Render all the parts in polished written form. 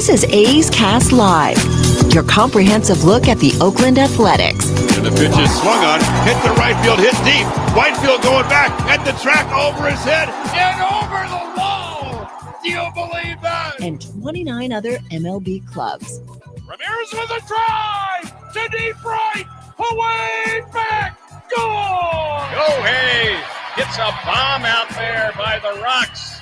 This is A's Cast Live, your comprehensive look at the Oakland Athletics. And the pitch is swung on, hit the right field, hit deep. Whitefield going back at the track, over his head, and over the wall. Do you believe that? And 29 other MLB clubs. Ramirez with a drive to deep right, away back, goal! Go Hayes gets a bomb out there by the Rocks.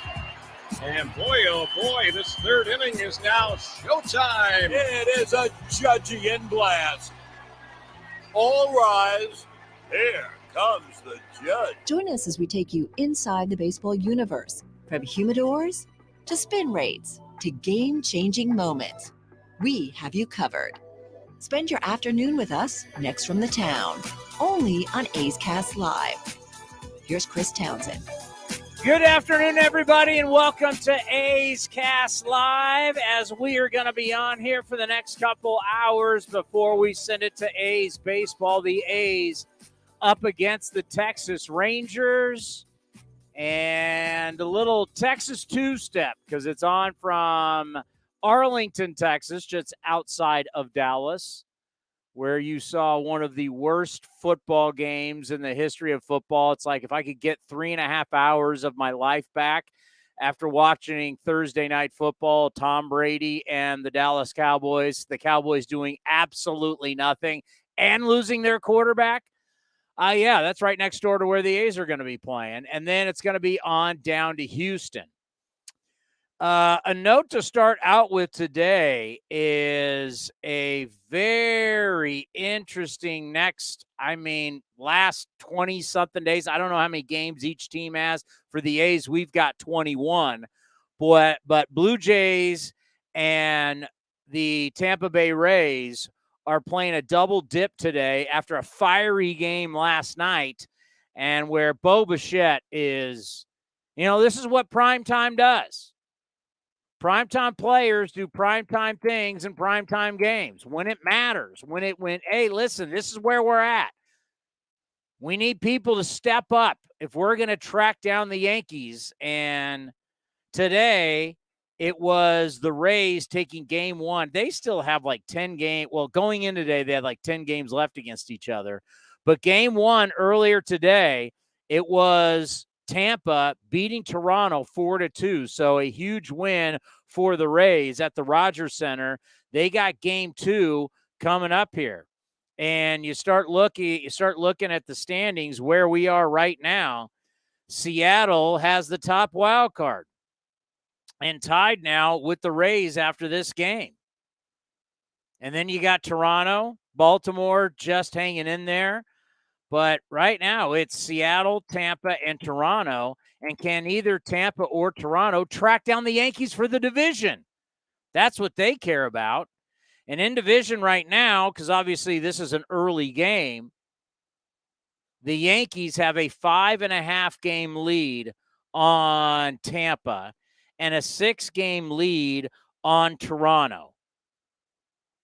And boy, oh boy, this third inning is now showtime. It is a Judgian blast. All rise. Here comes the judge. Join us as we take you inside the baseball universe, from humidors to spin rates to game-changing moments. We have you covered. Spend your afternoon with us next from the town, only on A's Cast Live. Here's Chris Townsend. Good afternoon, everybody, and welcome to A's Cast Live, as we are going to be on here for the next couple hours before we send it to A's baseball. The A's up against the Texas Rangers, and a little Texas two-step because it's on from Arlington, Texas, just outside of Dallas, where you saw one of the worst football games in the history of football. It's like if I could get 3.5 hours of my life back after watching Thursday Night Football, Tom Brady and the Dallas Cowboys, the Cowboys doing absolutely nothing and losing their quarterback. Yeah, that's right next door to where the A's are going to be playing. And then it's going to be on down to Houston. A note to start out with today is a very interesting last 20-something days. I don't know how many games each team has. For the A's, we've got 21. But Blue Jays and the Tampa Bay Rays are playing a double dip today after a fiery game last night, and where Bo Bichette is, this is what primetime does. Primetime players do primetime things in primetime games when it matters. Hey, listen, this is where we're at. We need people to step up if we're going to track down the Yankees. And today it was the Rays taking game one. They still have like 10 games. Well, going in today, they had like 10 games left against each other. But game one earlier today, it was Tampa beating Toronto 4-2. So a huge win for the Rays at the Rogers Center. They got game two coming up here. And you start looking at the standings where we are right now. Seattle has the top wild card and tied now with the Rays after this game. And then you got Toronto, Baltimore just hanging in there. But right now, it's Seattle, Tampa, and Toronto. And can either Tampa or Toronto track down the Yankees for the division? That's what they care about. And in division right now, because obviously this is an early game, the Yankees have a 5.5-game lead on Tampa and a 6-game lead on Toronto.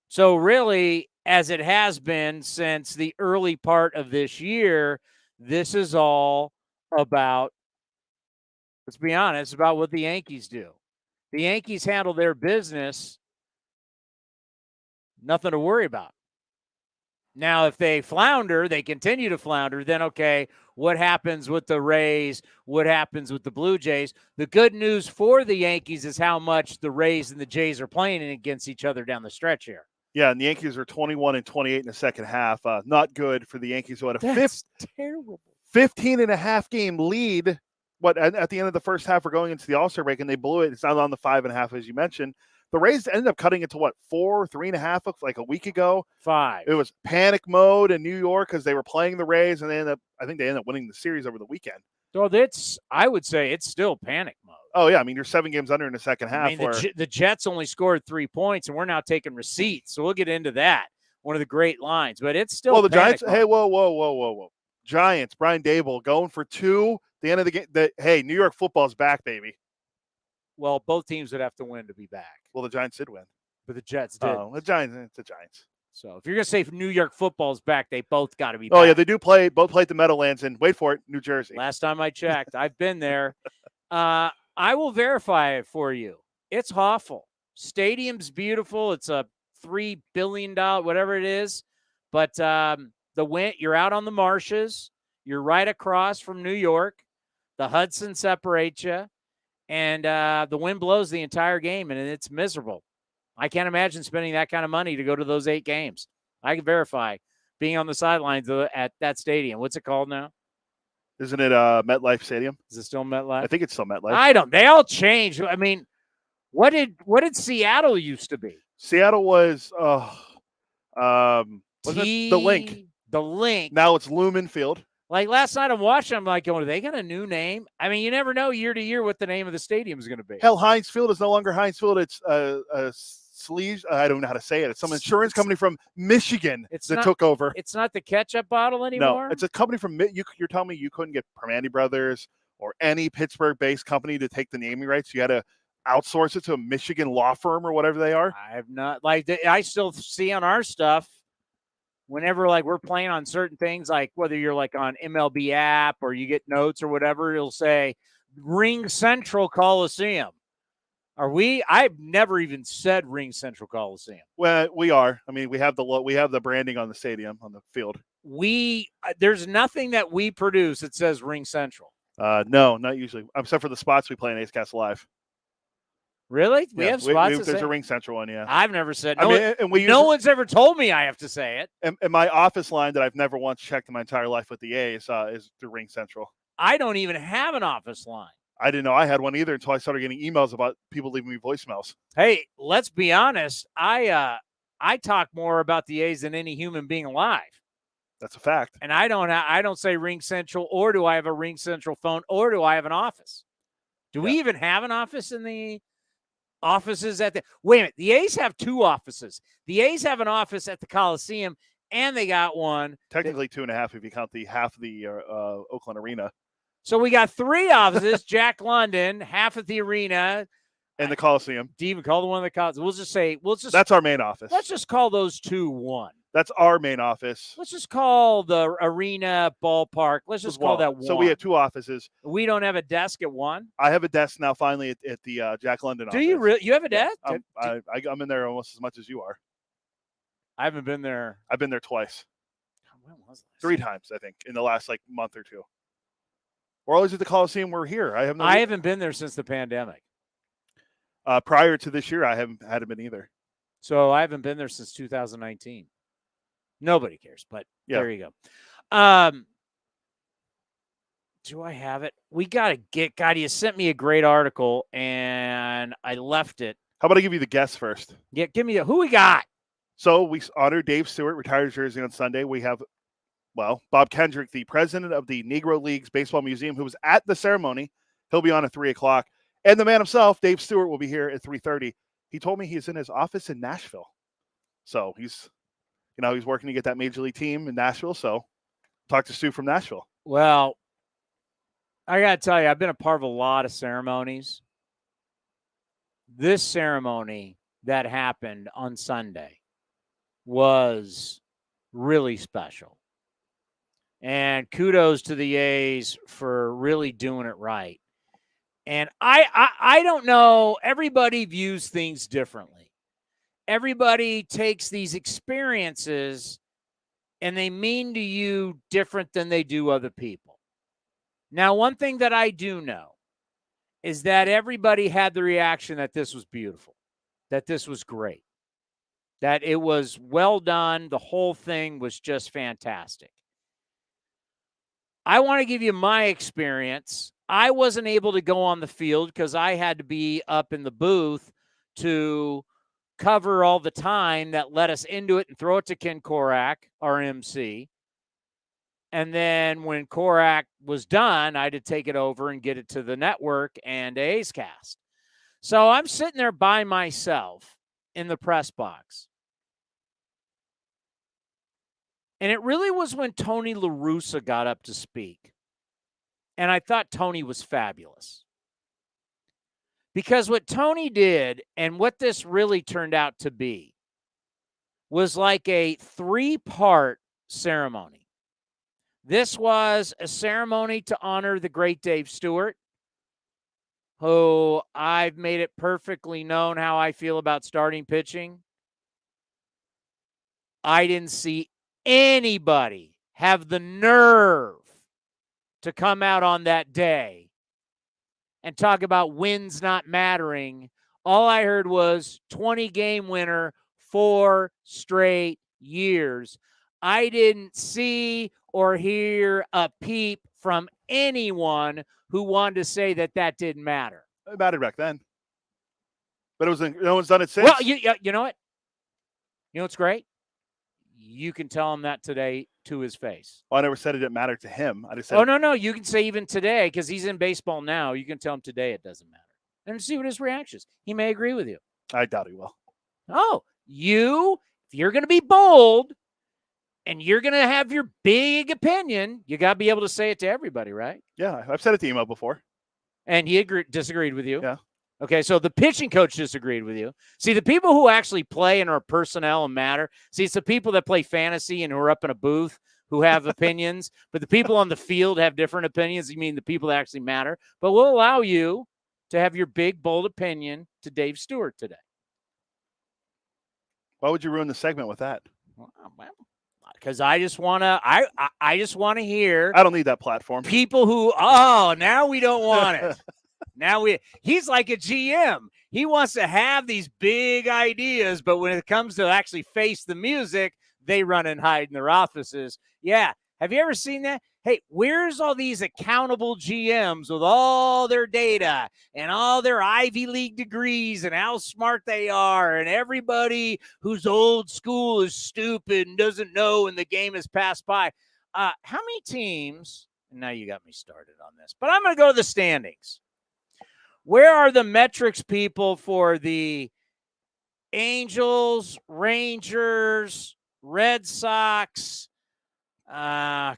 So really, as it has been since the early part of this year, this is all about, let's be honest, about what the Yankees do. The Yankees handle their business, nothing to worry about. Now, if they flounder, they continue to flounder, then okay, what happens with the Rays? What happens with the Blue Jays? The good news for the Yankees is how much the Rays and the Jays are playing against each other down the stretch here. Yeah, and the Yankees are 21-28 in the second half. Not good for the Yankees, who had a terrible 15.5-game lead. At the end of the first half, we're going into the All-Star break, and they blew it. It's not on the 5.5, as you mentioned. The Rays ended up cutting it to 3.5, like a week ago. 5. It was panic mode in New York because they were playing the Rays, and I think they ended up winning the series over the weekend. So I would say it's still panic mode. Oh, yeah. I mean, you're 7 games under in the second half. I mean, the Jets only scored 3 points, and we're now taking receipts. So we'll get into that. One of the great lines. But it's still the Giants. mode. Hey, whoa. Giants, Brian Dable going for 2. The end of the game. Hey, New York football's back, baby. Well, both teams would have to win to be back. Well, the Giants did win. But the Jets did. Oh, the Giants. So if you're going to say New York football's back, they both got to be back. Oh, yeah, they do play. Both play at the Meadowlands in, wait for it, New Jersey. Last time I checked. I've been there. I will verify it for you. It's awful. Stadium's beautiful. It's a $3 billion, whatever it is. But you're out on the marshes. You're right across from New York. The Hudson separates you. And the wind blows the entire game, and it's miserable. I can't imagine spending that kind of money to go to those 8 games. I can verify being on the sidelines at that stadium. What's it called now? Isn't it MetLife Stadium? Is it still MetLife? I think it's still MetLife. I don't. They all changed. I mean, what did Seattle used to be? Seattle was wasn't it the Link? The Link. Now it's Lumen Field. Like last night I'm watching, I'm like, going, are they got a new name? I mean, you never know year to year what the name of the stadium is going to be. Hell, Heinz Field is no longer Heinz Field. It's Sleeve. I don't know how to say it. It's some insurance company from Michigan that took over. It's not the ketchup bottle anymore? No, it's a company from you're telling me you couldn't get Primanti Brothers or any Pittsburgh-based company to take the naming rights. You had to outsource it to a Michigan law firm or whatever they are. I have not. Like, I still see on our stuff, whenever like we're playing on certain things, like whether you're like on MLB app or you get notes or whatever, it'll say Ring Central Coliseum. I've never even said Ring Central Coliseum. Well, we are. I mean, we have the branding on the stadium, on the field. There's nothing that we produce that says Ring Central. No, not usually, except for the spots we play in Ace Cast Live. Really? We have spots. There's a Ring Central one, yeah. I've never said. No one's ever told me I have to say it. And my office line that I've never once checked in my entire life with the A's is through Ring Central. I don't even have an office line. I didn't know I had one either until I started getting emails about people leaving me voicemails. Hey, let's be honest. I talk more about the A's than any human being alive. That's a fact. And I don't say Ring Central, or do I have a Ring Central phone, or do I have an office? Do we even have an office in the offices at the – wait a minute. The A's have 2 offices. The A's have an office at the Coliseum, and they got one. Technically 2.5 if you count the half of the Oakland Arena. So we got 3 offices, Jack London, half at the arena. And the Coliseum. Do you even call the one of the Coliseum? That's our main office. Let's just call those 2 one. That's our main office. Let's just call the arena, ballpark. Let's just call that one. So we have 2 offices. We don't have a desk at one? I have a desk now finally at the Jack London office. Do you really? You have a desk? I'm in there almost as much as you are. I haven't been there. I've been there twice. When was it? 3 times, I think, in the last month or 2. We're always at the Coliseum. We're here. I haven't been there since the pandemic. Prior to this year, I hadn't been either. So I haven't been there since 2019. Nobody cares, but There you go. Do I have it? We got to get – God, you sent me a great article, and I left it. How about I give you the guess first? Yeah, give me who we got. So we honor Dave Stewart, retired jersey on Sunday. We have – Bob Kendrick, the president of the Negro Leagues Baseball Museum, who was at the ceremony. He'll be on at 3 o'clock. And the man himself, Dave Stewart, will be here at 3:30. He told me he's in his office in Nashville. So he's working to get that major league team in Nashville. So talk to Stu from Nashville. Well, I got to tell you, I've been a part of a lot of ceremonies. This ceremony that happened on Sunday was really special. And kudos to the A's for really doing it right. And I don't know. Everybody views things differently. Everybody takes these experiences and they mean to you different than they do other people. Now, one thing that I do know is that everybody had the reaction that this was beautiful, that this was great, that it was well done. The whole thing was just fantastic. I want to give you my experience. I wasn't able to go on the field because I had to be up in the booth to cover all the time that led us into it and throw it to Ken Korak, our MC. And then when Korak was done, I had to take it over and get it to the network and A's Cast. So I'm sitting there by myself in the press box. And it really was when Tony La Russa got up to speak. And I thought Tony was fabulous. Because what Tony did and what this really turned out to be was like a 3-part ceremony. This was a ceremony to honor the great Dave Stewart. who I've made it perfectly known how I feel about starting pitching. I didn't see anybody have the nerve to come out on that day and talk about wins not mattering. All I heard was 20-game winner, 4 straight years. I didn't see or hear a peep from anyone who wanted to say that that didn't matter. It mattered back then. But no one's done it since. Well, you know what? You know what's great? You can tell him that today to his face. Well, I never said it didn't matter to him. I just said, Oh, no. You can say even today, because he's in baseball now, you can tell him today it doesn't matter. And see what his reaction is. He may agree with you. I doubt he will. Oh, if you're going to be bold and you're going to have your big opinion, you got to be able to say it to everybody, right? Yeah, I've said it to email before. And he disagreed with you? Yeah. Okay, so the pitching coach disagreed with you. See, the people who actually play and are personnel and matter, see, it's the people that play fantasy and who are up in a booth who have opinions, but the people on the field have different opinions. You mean the people that actually matter. But we'll allow you to have your big, bold opinion to Dave Stewart today. Why would you ruin the segment with that? Because I just want to I just want to hear. I don't need that platform. People who, now we don't want it. He's like a GM. He wants to have these big ideas, but when it comes to actually face the music, they run and hide in their offices. Yeah. Have you ever seen that? Hey, where's all these accountable GMs with all their data and all their Ivy League degrees and how smart they are, and everybody who's old school is stupid and doesn't know and the game has passed by? How many teams? Now you got me started on this, but I'm going to go to the standings. Where are the metrics people for the Angels, Rangers, Red Sox? I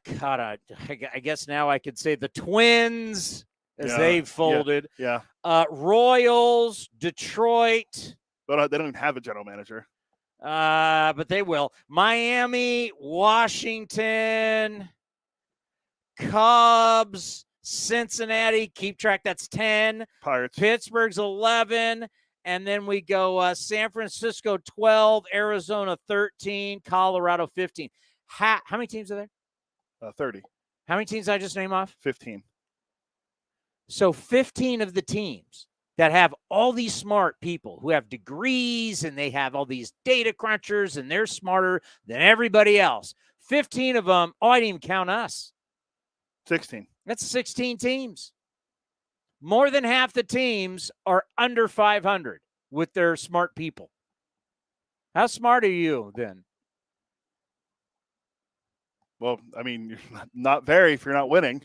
guess now I could say the Twins as they've folded. Yeah. Royals, Detroit. But they don't even have a general manager. But they will. Miami, Washington, Cubs, Cincinnati, keep track, that's 10. Pirates. Pittsburgh's 11. And then we go San Francisco 12, Arizona 13, Colorado 15. How many teams are there? 30. How many teams did I just name off? 15. So 15 of the teams that have all these smart people who have degrees and they have all these data crunchers and they're smarter than everybody else. 15 of them, I didn't even count us. 16. That's 16 teams. More than half the teams are under 500 with their smart people. How smart are you then? Well, I mean, you're not very if you're not winning.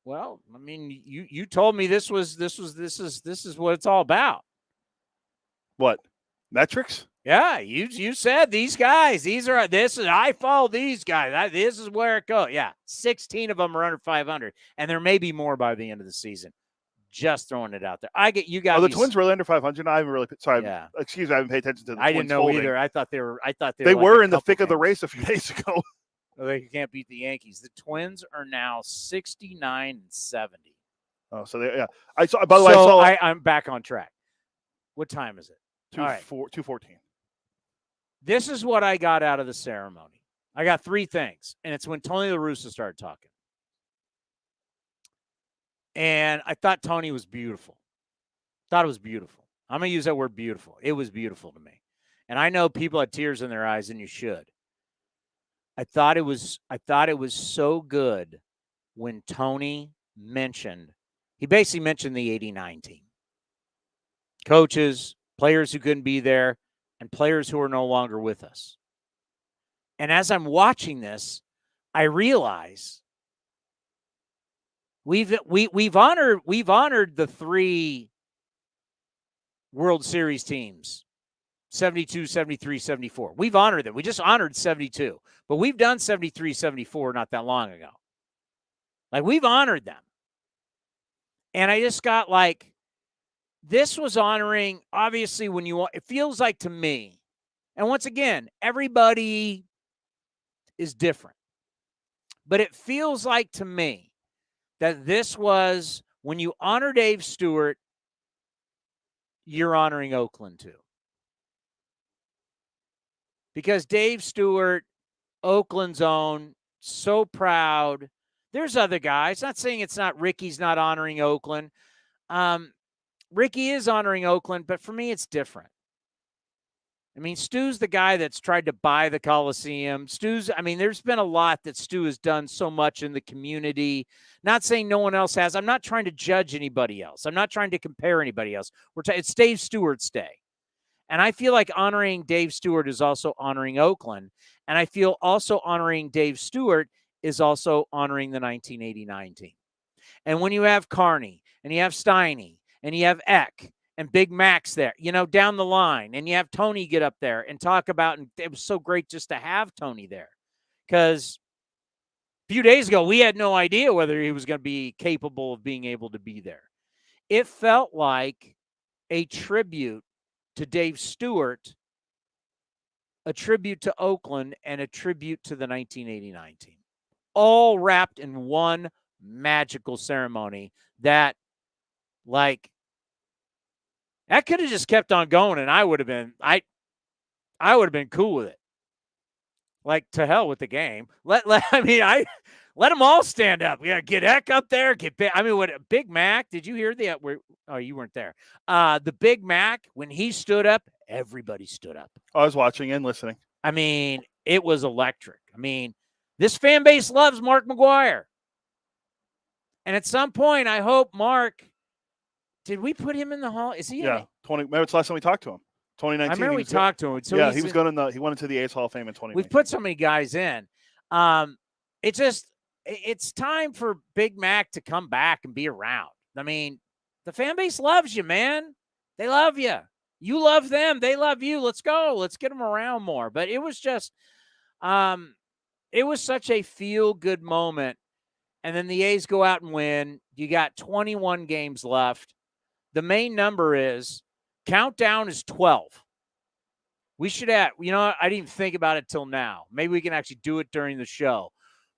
Well, I mean, you told me this is what it's all about. What? Metrics? Yeah, you said these guys. I follow these guys. This is where it goes. Yeah, 16 of them are under 500, and there may be more by the end of the season. Just throwing it out there. The Twins were under 500. I haven't really. Sorry, yeah. Excuse me. I haven't paid attention to the Twins. I didn't know folding. either. I thought they were. They like were in the thick of the race a few days ago. Well, they can't beat the Yankees. The Twins are now 69-70. Oh, so yeah. I saw. By the way, I'm back on track. What time is it? 2:14. This is what I got out of the ceremony. I got 3 things, and it's when Tony La Russa started talking. And I thought Tony was beautiful. Thought it was beautiful. I'm going to use that word beautiful. It was beautiful to me. And I know people had tears in their eyes, and you should. I thought it was so good when Tony he basically mentioned the 89 team. Coaches, players who couldn't be there, and players who are no longer with us. And as I'm watching this, I realize we've honored the 3 World Series teams, 72, 73, 74. We've honored them. We just honored 72. But we've done 73, 74 not that long ago. Like, we've honored them. And I just got like, this was honoring, obviously, it feels like to me, and once again, everybody is different. But it feels like to me that this was when you honor Dave Stewart you're honoring Oakland too. Because Dave Stewart, Oakland's own, so proud. There's other guys. Not saying it's not Ricky's not honoring Oakland. Ricky is honoring Oakland, but for me, it's different. I mean, Stu's the guy that's tried to buy the Coliseum. There's been a lot that Stu has done so much in the community. Not saying no one else has. I'm not trying to judge anybody else. I'm not trying to compare anybody else. It's Dave Stewart's day. And I feel like honoring Dave Stewart is also honoring Oakland. And I feel also honoring Dave Stewart is also honoring the 1989 team. And when you have Carney and you have Steiny and you have Eck and Big Max there, down the line, and you have Tony get up there and talk about, and it was so great just to have Tony there, because a few days ago, we had no idea whether he was going to be capable of being able to be there. It felt like a tribute to Dave Stewart, a tribute to Oakland, and a tribute to the 1989 team, all wrapped in one magical ceremony that could have just kept on going, and I would have been cool with it. Like, to hell with the game. Let them all stand up. Yeah, get Eck up there. Big Mac? Did you hear that? Oh, you weren't there. The Big Mac, when he stood up, everybody stood up. I was watching and listening. It was electric. This fan base loves Mark McGuire, and at some point, I hope Mark. Did we put him in the hall? Is he? Yeah, 20. Remember, it's the last time we talked to him. 2019. I remember we talked to him. So yeah, he was going he went into the A's Hall of Fame in 2019. We've put so many guys in. It's time for Big Mac to come back and be around. The fan base loves you, man. They love you. You love them. They love you. Let's go. Let's get them around more. But it was just, it was such a feel-good moment. And then the A's go out and win. You got 21 games left. The main number is, countdown is 12. We should I didn't even think about it till now. Maybe we can actually do it during the show.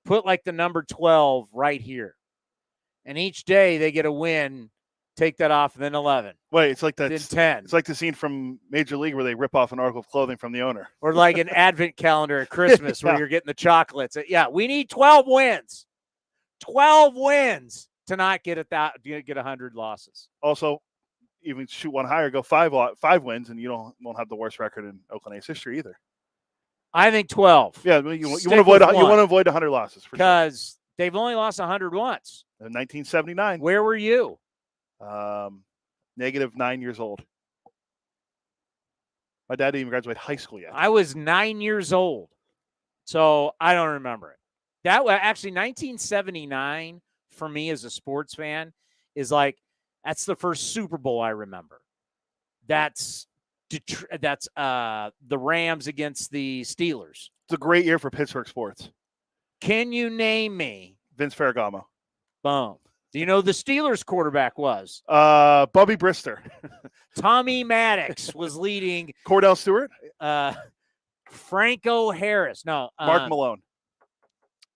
Put the number 12 right here. And each day they get a win, take that off, and then 11. Wait, it's like that. Then 10. It's like the scene from Major League where they rip off an article of clothing from the owner. Or like an advent calendar at Christmas where you're getting the chocolates. Yeah, we need 12 wins. 12 wins to not get 100 losses. Also, even shoot one higher, go 5 wins, and you won't have the worst record in Oakland A's history either. I think 12. Yeah, you want to avoid 100 losses because they've only lost 100 once. In 1979. Where were you? -9 years old. My dad didn't even graduate high school yet. I was 9 years old, so I don't remember it. That was actually 1979 for me as a sports fan is that's the first Super Bowl I remember. That's the Rams against the Steelers. It's a great year for Pittsburgh sports. Can you name me? Vince Ferragamo. Boom. Do you know who the Steelers quarterback was? Bubby Brister. Tommy Maddox was leading. Cordell Stewart. Franco Harris. No. Mark Malone.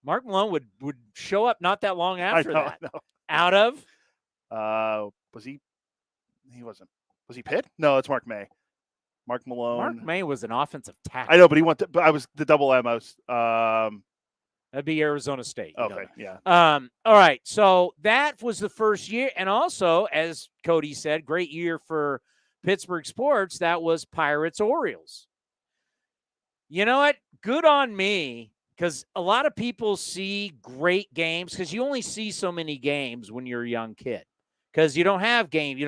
Mark Malone would show up not that long after that. I know. Out of? Was he? He wasn't. Was he Pitt? No, it's Mark May. Mark Malone. Mark May was an offensive tackle. I know, but he went. But I was the double M. I was. That'd be Arizona State. Okay, yeah. All right, so that was the first year, and also, as Cody said, great year for Pittsburgh sports. That was Pirates-Orioles. You know what? Good on me, because a lot of people see great games because you only see so many games when you're a young kid because you don't have games.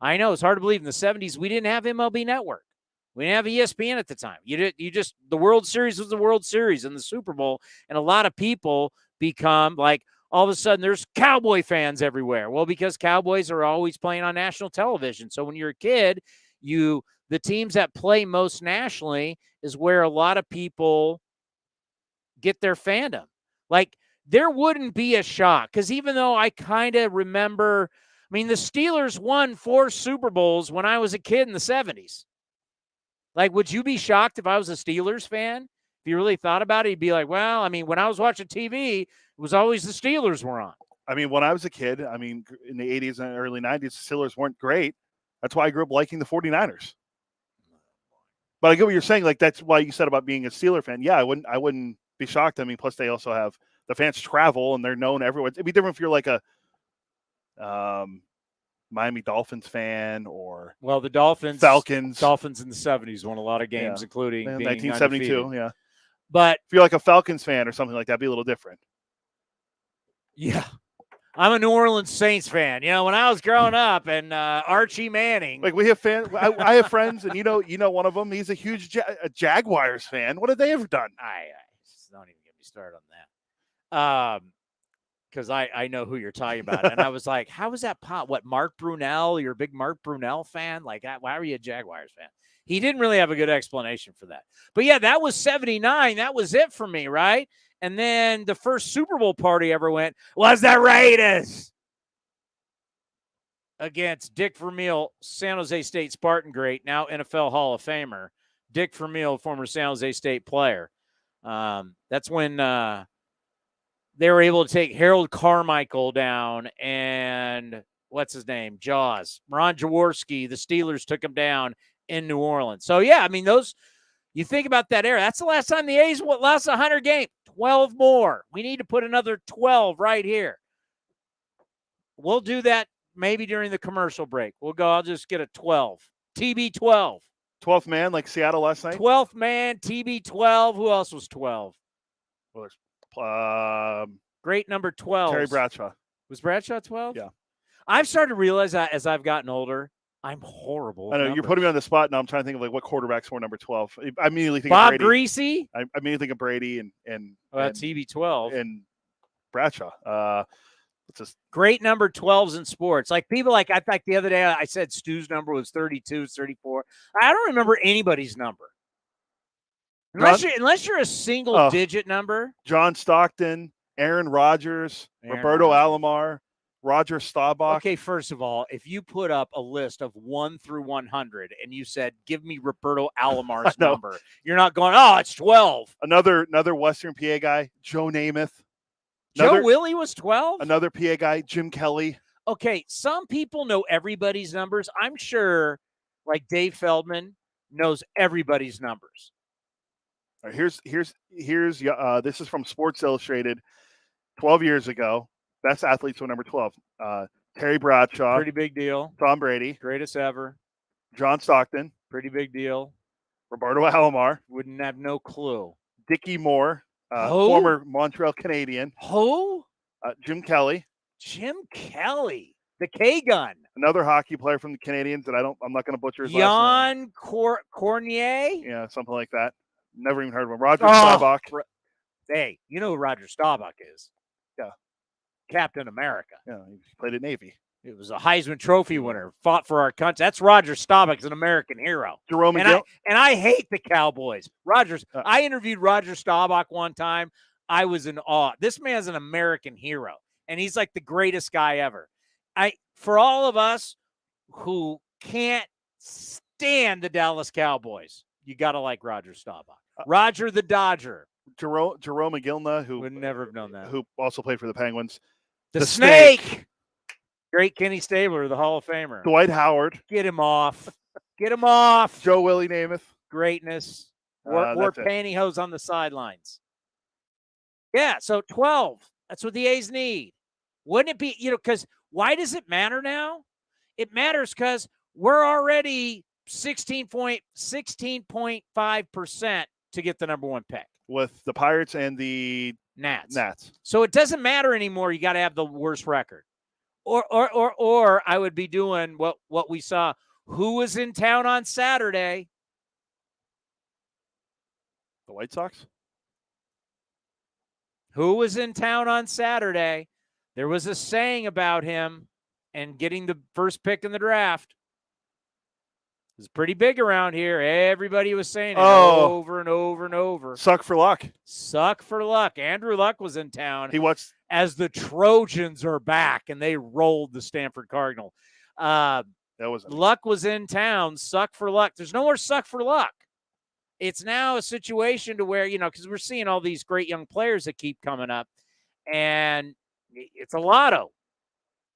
I know it's hard to believe in the 70s we didn't have MLB Network. We didn't have ESPN at the time. The World Series was the World Series and the Super Bowl, and a lot of people become all of a sudden there's Cowboy fans everywhere. Well, because Cowboys are always playing on national television. So when you're a kid, the teams that play most nationally is where a lot of people get their fandom. There wouldn't be a shock because even though I kind of remember, the Steelers won 4 Super Bowls when I was a kid in the 70s. Would you be shocked if I was a Steelers fan? If you really thought about it, you'd be like, well, when I was watching TV, it was always the Steelers were on. When I was a kid, in the 80s and early 90s, the Steelers weren't great. That's why I grew up liking the 49ers. But I get what you're saying. Like, that's why you said about being a Steeler fan. Yeah, I wouldn't be shocked. I mean, plus they also have the fans travel and they're known everywhere. It'd be different if you're like a Miami Dolphins fan or the Dolphins in the 70s won a lot of games, including being 1972. undefeated. Yeah, but if you're like a Falcons fan or something like that, it'd be a little different. Yeah, I'm a New Orleans Saints fan. When I was growing up, and Archie Manning. Like, we have fans. I have friends, and you know one of them. He's a huge Jaguars fan. What have they ever done? I don't even get me started on that. Because I know who you're talking about. And I was like, how is that pop? What, Mark Brunell? You're a big Mark Brunell fan? Like, why are you a Jaguars fan? He didn't really have a good explanation for that. But yeah, that was 79. That was it for me, right? And then the first Super Bowl party I ever went was the Raiders against Dick Vermeil, San Jose State Spartan great, now NFL Hall of Famer. Dick Vermeil, former San Jose State player. That's when they were able to take Harold Carmichael down and what's his name? Jaws. Ron Jaworski, the Steelers took him down in New Orleans. So, yeah, I mean, you think about that era. That's the last time the A's lost 100 games. 12 more. We need to put another 12 right here. We'll do that maybe during the commercial break. I'll just get a 12. TB12. 12th man, like Seattle last night? 12th man, TB12. Who else was 12? Well, there's great number 12. Terry Bradshaw. Was Bradshaw 12? Yeah. I've started to realize that as I've gotten older, I'm horrible. I know you're putting me on the spot now. I'm trying to think of like what quarterbacks were number 12. I immediately think Bob of Brady. Greasy. I immediately think of Brady and TB12 and Bradshaw. It's just great number 12s in sports. Like people I think the other day I said Stu's number was 32, 34. I don't remember anybody's number. Unless you're a single digit number. John Stockton, Aaron Rodgers, Roberto Alomar, Roger Staubach. Okay, first of all, if you put up a list of 1 through 100 and you said, give me Roberto Alomar's number, you're not going, it's 12. Another Western PA guy, Joe Namath. Joe Willie was 12? Another PA guy, Jim Kelly. Okay, some people know everybody's numbers. I'm sure, like Dave Feldman knows everybody's numbers. All right, here's this is from Sports Illustrated 12 years ago. Best athletes were number 12. Terry Bradshaw. Pretty big deal. Tom Brady. Greatest ever. John Stockton. Pretty big deal. Roberto Alomar. Wouldn't have no clue. Dickie Moore. Former Montreal Canadian. Who? Jim Kelly. Jim Kelly. The K-Gun. Another hockey player from the Canadians that I'm not going to butcher his last name. Jan Cornier? Yeah, something like that. Never even heard of him. Roger Staubach. Hey, you know who Roger Staubach is? Yeah. Captain America. Yeah, he played at Navy. It was a Heisman Trophy winner, fought for our country. That's Roger Staubach, is an American hero. Jerome and I hate the Cowboys. I interviewed Roger Staubach one time. I was in awe. This man's an American hero, and he's like the greatest guy ever. For all of us who can't stand the Dallas Cowboys, you got to like Roger Staubach. Roger the Dodger. Jerome McGillna, who would never have known that. Who also played for the Penguins. The Snake. Great Kenny Stabler, the Hall of Famer. Dwight Howard. Get him off. Get him off. Joe Willie Namath. Greatness. Wore pantyhose on the sidelines. Yeah, so 12. That's what the A's need. Wouldn't it be, because why does it matter now? It matters because we're already 16.5% to get the number 1 pick. With the Pirates and the Nats. So it doesn't matter anymore. You got to have the worst record. Or I would be doing what we saw. Who was in town on Saturday? The White Sox? Who was in town on Saturday? There was a saying about him and getting the first pick in the draft. It was pretty big around here. Everybody was saying it over and over and over. Suck for luck. Suck for luck. Andrew Luck was in town. He was. As the Trojans are back, and they rolled the Stanford Cardinal. Luck was in town. Suck for luck. There's no more suck for luck. It's now a situation to where, because we're seeing all these great young players that keep coming up, and it's a lotto.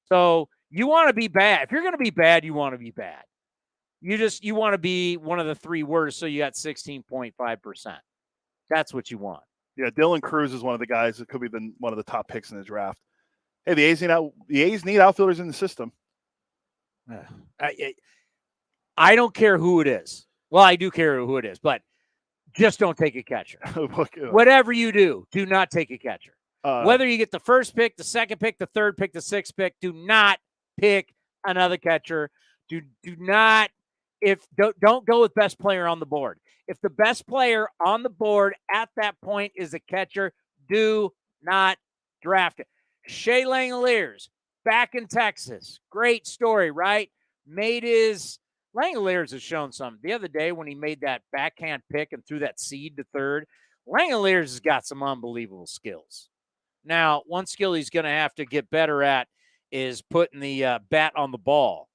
So you want to be bad. If you're going to be bad, you want to be bad. You want to be one of the 3 worst, so you got 16.5%. That's what you want. Yeah, Dylan Cruz is one of the guys that could be one of the top picks in the draft. Hey, the A's need outfielders in the system. I don't care who it is. Well, I do care who it is, but just don't take a catcher. Whatever you do not take a catcher. Whether you get the first pick, the second pick, the third pick, the sixth pick, do not pick another catcher. Do not don't go with best player on the board. If the best player on the board at that point is a catcher, do not draft it. Shea Langoliers, back in Texas. Great story, right? Langoliers has shown some. The other day when he made that backhand pick and threw that seed to third, Langoliers has got some unbelievable skills. Now, one skill he's going to have to get better at is putting the bat on the ball.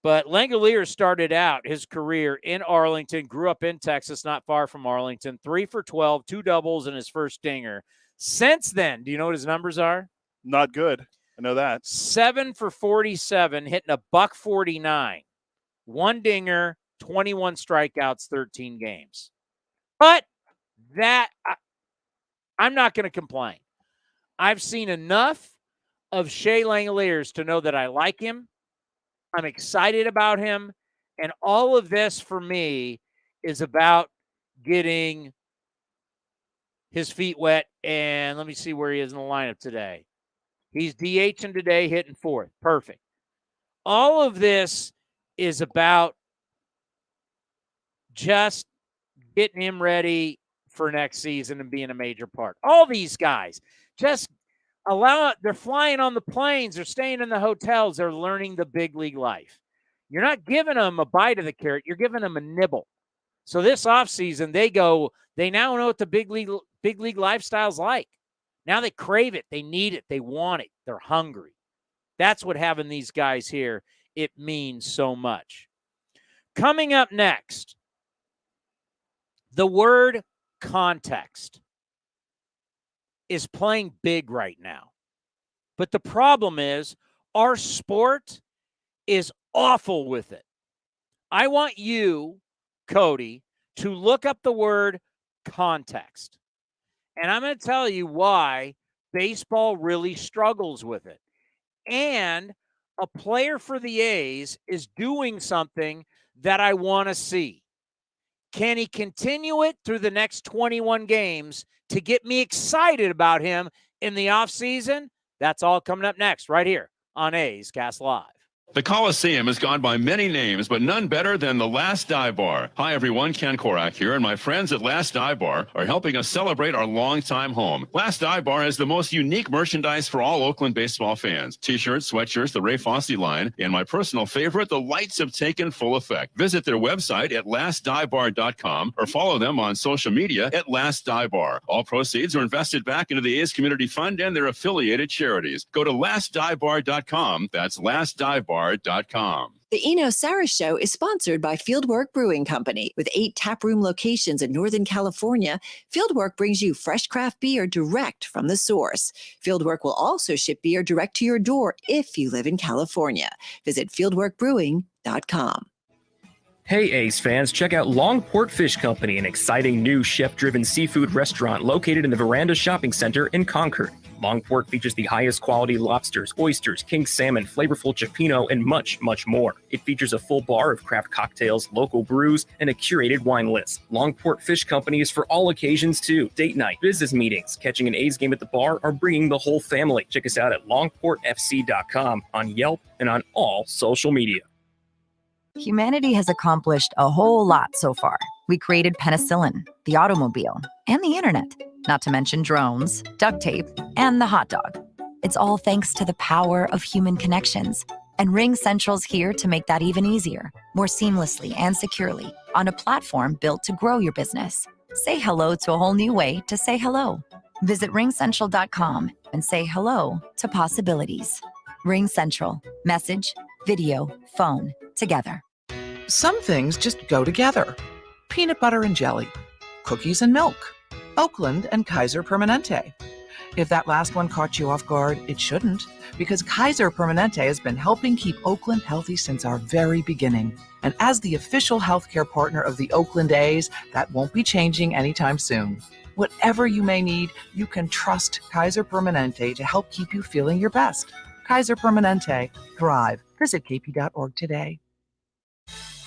But Langoliers started out his career in Arlington, grew up in Texas, not far from Arlington, 3 for 12, 2 doubles in his first dinger. Since then, do you know what his numbers are? Not good. I know that. 7 for 47, hitting $149. 1 dinger, 21 strikeouts, 13 games. But I'm not going to complain. I've seen enough of Shea Langoliers to know that I like him. I'm excited about him. And all of this for me is about getting his feet wet. And let me see where he is in the lineup today. He's DHing today, hitting 4th. Perfect. All of this is about just getting him ready for next season and being a major part. All these guys just they're flying on the planes, they're staying in the hotels, they're learning the big league life. You're not giving them a bite of the carrot, you're giving them a nibble. So this offseason, they now know what the big league lifestyle's like. Now they crave it, they need it, they want it, they're hungry. That's what having these guys here, it means so much. Coming up next, the word context is playing big right now. But the problem is our sport is awful with it. I want you, Cody, to look up the word context. And I'm going to tell you why baseball really struggles with it. And a player for the A's is doing something that I want to see. Can he continue it through the next 21 games to get me excited about him in the offseason? That's all coming up next right here on A's Cast Live. The Coliseum has gone by many names, but none better than the Last Dive Bar. Hi, everyone. Ken Korak here, and my friends at Last Dive Bar are helping us celebrate our longtime home. Last Dive Bar has the most unique merchandise for all Oakland baseball fans. T-shirts, sweatshirts, the Ray Fosse line, and my personal favorite, the lights have taken full effect. Visit their website at lastdivebar.com or follow them on social media at Last Dive Bar. All proceeds are invested back into the A's Community Fund and their affiliated charities. Go to lastdivebar.com. That's lastdivebar.com. The Eno Sarah Show is sponsored by Fieldwork Brewing Company. With 8 taproom locations in Northern California, Fieldwork brings you fresh craft beer direct from the source. Fieldwork will also ship beer direct to your door if you live in California. Visit fieldworkbrewing.com. Hey A's fans, check out Longport Fish Company, an exciting new chef-driven seafood restaurant located in the Veranda Shopping Center in Concord. Longport features the highest quality lobsters, oysters, king salmon, flavorful cioppino, and much, much more. It features a full bar of craft cocktails, local brews, and a curated wine list. Longport Fish Company is for all occasions too. Date night, business meetings, catching an A's game at the bar, or bringing the whole family. Check us out at longportfc.com, on Yelp, and on all social media. Humanity has accomplished a whole lot so far. We created penicillin, the automobile, and the internet, not to mention drones, duct tape, and the hot dog. It's all thanks to the power of human connections. And Ring Central's here to make that even easier, more seamlessly and securely, on a platform built to grow your business. Say hello to a whole new way to say hello. Visit ringcentral.com and say hello to possibilities. Ring Central. Message, video, phone, together. Some things just go together. Peanut butter and jelly, cookies and milk, Oakland and Kaiser Permanente. If that last one caught you off guard, it shouldn't, because Kaiser Permanente has been helping keep Oakland healthy since our very beginning. And as the official healthcare partner of the Oakland A's, that won't be changing anytime soon. Whatever you may need, you can trust Kaiser Permanente to help keep you feeling your best. Kaiser Permanente. Thrive. Visit kp.org today.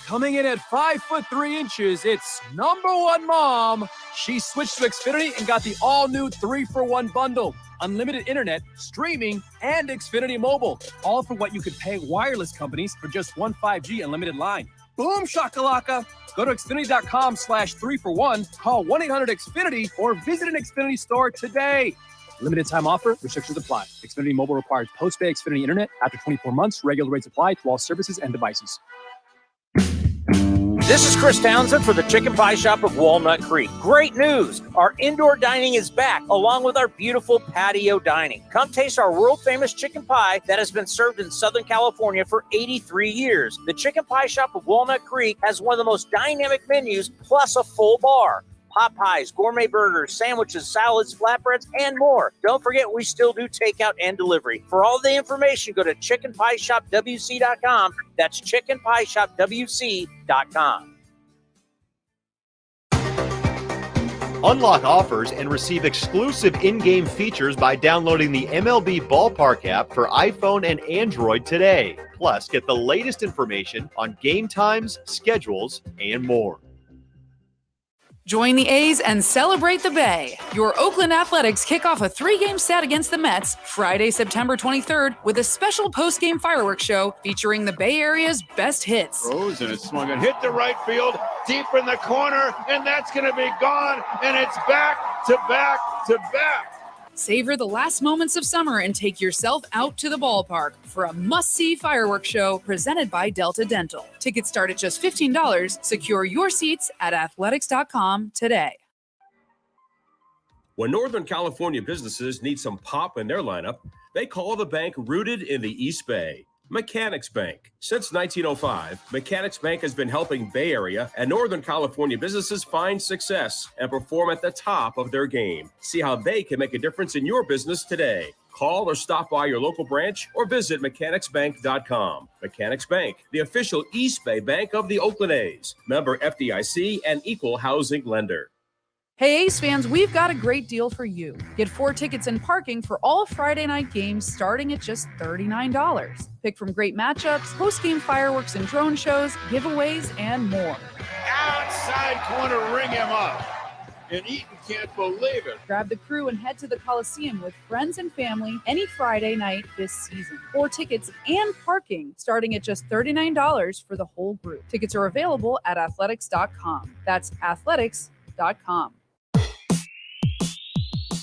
Coming in at 5'3", it's number one mom. She switched to Xfinity and got the all-new 3-for-1 bundle. Unlimited internet, streaming, and Xfinity Mobile. All for what you could pay wireless companies for just one 5G unlimited line. Boom shakalaka. Go to Xfinity.com/3-for-1, call 1-800-XFINITY, or visit an Xfinity store today. Limited time offer, restrictions apply. Xfinity Mobile requires post-pay Xfinity internet. After 24 months, regular rates apply to all services and devices. This is Chris Townsend for the Chicken Pie Shop of Walnut Creek. Great news! Our indoor dining is back, along with our beautiful patio dining. Come taste our world-famous chicken pie that has been served in Southern California for 83 years. The Chicken Pie Shop of Walnut Creek has one of the most dynamic menus, plus a full bar. Pot pies, gourmet burgers, sandwiches, salads, flatbreads, and more. Don't forget, we still do takeout and delivery. For all the information, go to chickenpieshopwc.com. That's chickenpieshopwc.com. Unlock offers and receive exclusive in-game features by downloading the MLB Ballpark app for iPhone and Android today. Plus, get the latest information on game times, schedules, and more. Join the A's and celebrate the Bay. Your Oakland Athletics kick off a 3-game set against the Mets Friday, September 23rd with a special post-game fireworks show featuring the Bay Area's best hits. Throws and it's swung and hit the right field, deep in the corner, and that's going to be gone, and it's back to back to back. Savor the last moments of summer and take yourself out to the ballpark for a must-see fireworks show presented by Delta Dental. Tickets start at just $15. Secure your seats at athletics.com today. When Northern California businesses need some pop in their lineup, they call the bank rooted in the East Bay. Mechanics Bank. Since 1905, Mechanics Bank has been helping Bay Area and Northern California businesses find success and perform at the top of their game. See how they can make a difference in your business today. Call or stop by your local branch or visit mechanicsbank.com. Mechanics Bank, the official East Bay bank of the Oakland A's. Member FDIC and equal housing lender. Hey A's fans, we've got a great deal for you. Get 4 tickets and parking for all Friday night games starting at just $39. Pick from great matchups, post-game fireworks and drone shows, giveaways, and more. Outside corner, ring him up. And Eaton can't believe it. Grab the crew and head to the Coliseum with friends and family any Friday night this season. 4 tickets and parking starting at just $39 for the whole group. Tickets are available at athletics.com. That's athletics.com.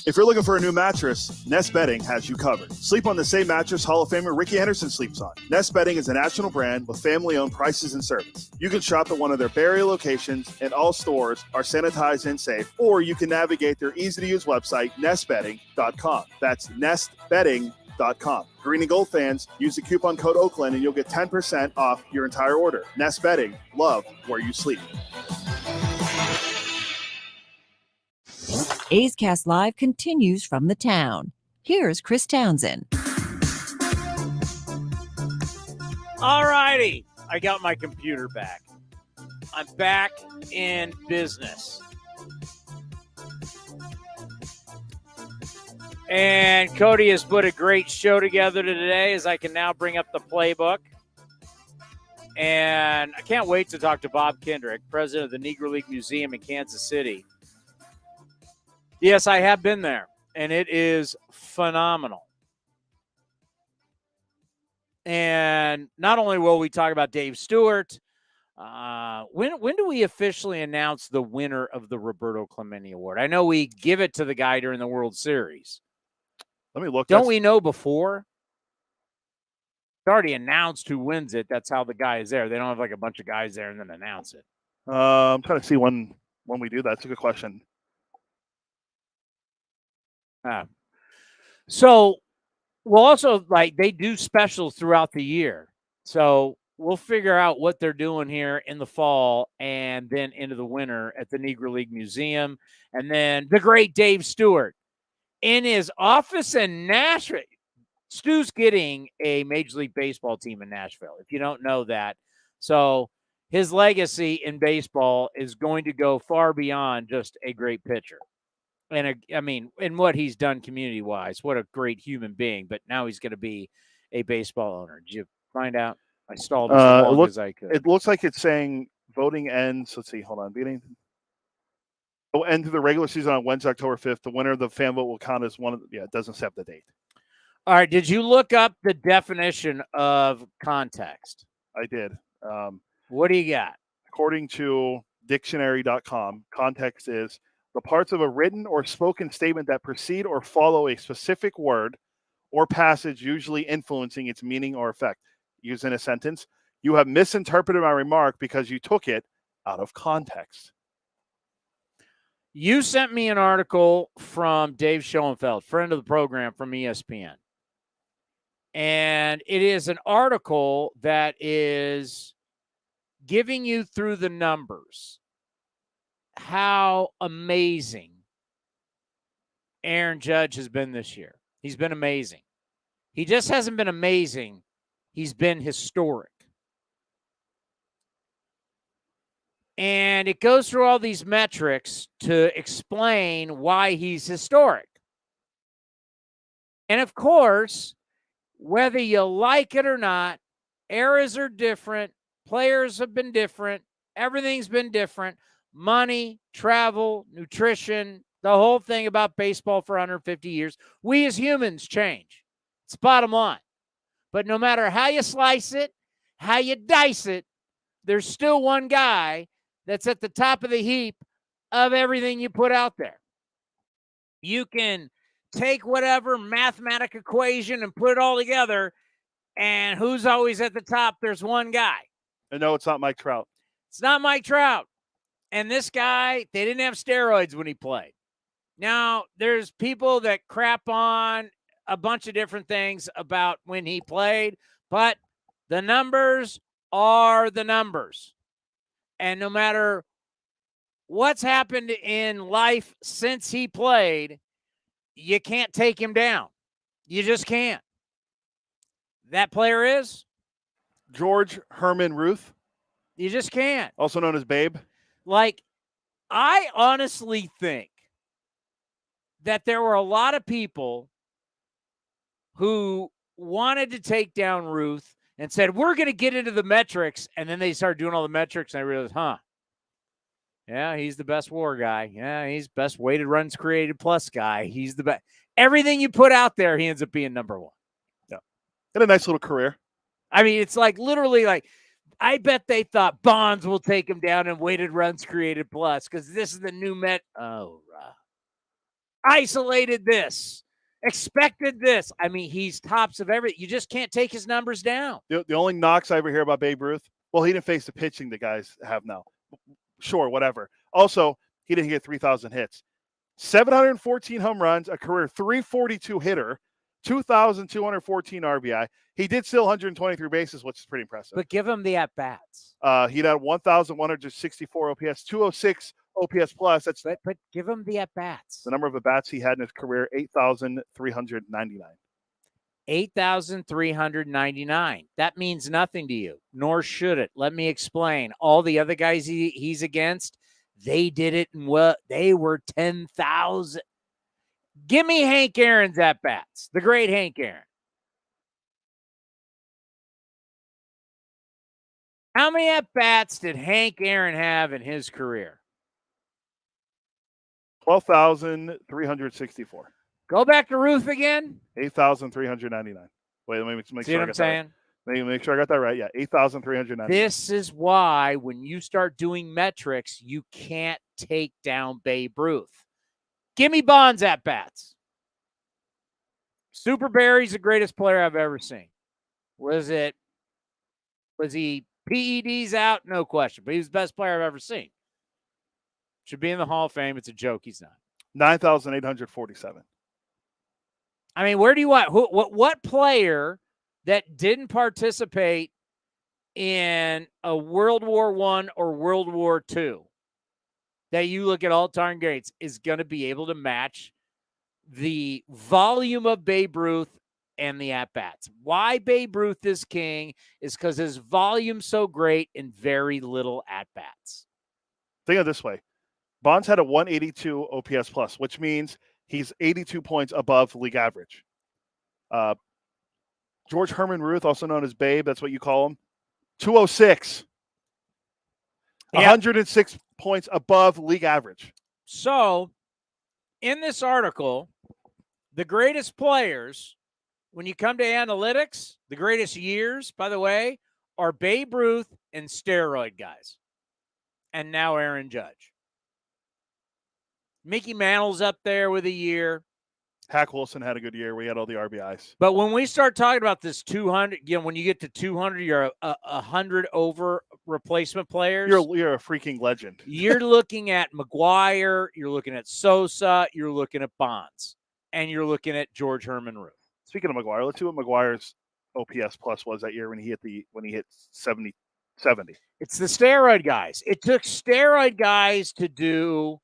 If you're looking for a new mattress, Nest Bedding has you covered. Sleep on the same mattress Hall of Famer Ricky Henderson sleeps on. Nest Bedding is a national brand with family-owned prices and service. You can shop at one of their Bay Area locations, and all stores are sanitized and safe, or you can navigate their easy-to-use website, nestbedding.com. That's nestbedding.com. Green and gold fans, use the coupon code Oakland and you'll get 10% off your entire order. Nest Bedding, love where you sleep. A's Cast Live continues from the town. Here's Chris Townsend. All righty. I got my computer back. I'm back in business. And Cody has put a great show together today as I can now bring up the playbook. And I can't wait to talk to Bob Kendrick, president of the Negro League Museum in Kansas City. Yes, I have been there, and it is phenomenal. And not only will we talk about Dave Stewart, when do we officially announce the winner of the Roberto Clemente Award? I know we give it to the guy during the World Series. Let me look. Don't we know before? It's already announced who wins it. That's how the guy is there. They don't have like a bunch of guys there and then announce it. I'm trying to see when we do that. It's a good question. So we'll also, like, they do specials throughout the year. So we'll figure out what they're doing here in the fall and then into the winter at the Negro League Museum. And then the great Dave Stewart, in his office in Nashville. Stu's getting a Major League Baseball team in Nashville, if you don't know that. So his legacy in baseball is going to go far beyond just a great pitcher. And in what he's done community-wise, what a great human being. But now he's going to be a baseball owner. Did you find out? I stalled as long as I could. It looks like it's saying voting ends. Let's see. Hold on. Will end the regular season on Wednesday, October 5th. The winner of the fan vote will count as one of the, it doesn't set the date. All right. Did you look up the definition of context? I did. What do you got? According to dictionary.com, context is the parts of a written or spoken statement that precede or follow a specific word or passage, usually influencing its meaning or effect. Used in a sentence, you have misinterpreted my remark because you took it out of context. You sent me an article from Dave Schoenfeld, friend of the program from ESPN. And it is an article that is giving you through the numbers how amazing Aaron Judge has been this year. He's been amazing. He just hasn't been amazing. He's been historic. And it goes through all these metrics to explain why he's historic. And of course, whether you like it or not, eras are different. Players have been different. Everything's been different. Money, travel, nutrition, the whole thing about baseball for 150 years. We as humans change. It's bottom line. But no matter how you slice it, how you dice it, there's still one guy that's at the top of the heap of everything you put out there. You can take whatever mathematical equation and put it all together, and who's always at the top? There's one guy. And no, it's not Mike Trout. It's not Mike Trout. And this guy, they didn't have steroids when he played. Now, there's people that crap on a bunch of different things about when he played, but the numbers are the numbers. And no matter what's happened in life since he played, you can't take him down. You just can't. That player is George Herman Ruth. You just can't. Also known as Babe. Like, I honestly think that there were a lot of people who wanted to take down Ruth and said, we're going to get into the metrics. And then they started doing all the metrics, and I realized, yeah, he's the best WAR guy. Yeah, he's best weighted runs created plus guy. He's the best. Everything you put out there, he ends up being number one. Yeah. Had a nice little career. I mean, it's like literally like, I bet they thought Bonds will take him down in weighted runs created plus because this is the new isolated this. Expected this. I mean, he's tops of everything. You just can't take his numbers down. The only knocks I ever hear about Babe Ruth, well, he didn't face the pitching the guys have now. Sure, whatever. Also, he didn't get 3,000 hits. 714 home runs, a career 342 hitter, 2,214 RBI. He did steal 123 bases, which is pretty impressive. But give him the at-bats. He'd had 1,164 OPS, 206 OPS plus. That's but give him the at-bats. The number of at-bats he had in his career, 8,399. 8,399. That means nothing to you, nor should it. Let me explain. All the other guys he's against, they did it, and they were 10,000. Give me Hank Aaron's at-bats, the great Hank Aaron. How many at-bats did Hank Aaron have in his career? 12,364. Go back to Ruth again. 8,399. Wait, let me make See sure what I I'm got saying? that right. Let me make sure I got that right. Yeah, 8,399. This is why when you start doing metrics, you can't take down Babe Ruth. Give me Bonds at-bats. Super Barry's the greatest player I've ever seen. Was he PEDs out? No question. But he was the best player I've ever seen. Should be in the Hall of Fame. It's a joke. He's not. 9,847. I mean, where do you want? What player that didn't participate in a World War I or World War II that you look at all-time greats is going to be able to match the volume of Babe Ruth and the at-bats. Why Babe Ruth is king is because his volume's so great and very little at-bats. Think of it this way. Bonds had a 182 OPS plus, which means he's 82 points above league average. George Herman Ruth, also known as Babe, that's what you call him, 206. Yep. 106 points above league average. So, in this article, the greatest players, when you come to analytics, the greatest years, by the way, are Babe Ruth and steroid guys. And now Aaron Judge. Mickey Mantle's up there with a year. Hack Wilson had a good year. We had all the RBIs. But when we start talking about this 200, when you get to 200, you're a 100 over replacement players. You're a freaking legend. You're looking at McGuire. You're looking at Sosa. You're looking at Bonds. And you're looking at George Herman Ruth. Speaking of McGuire, let's see what McGuire's OPS plus was that year when he hit 70. It's the steroid guys. It took steroid guys to do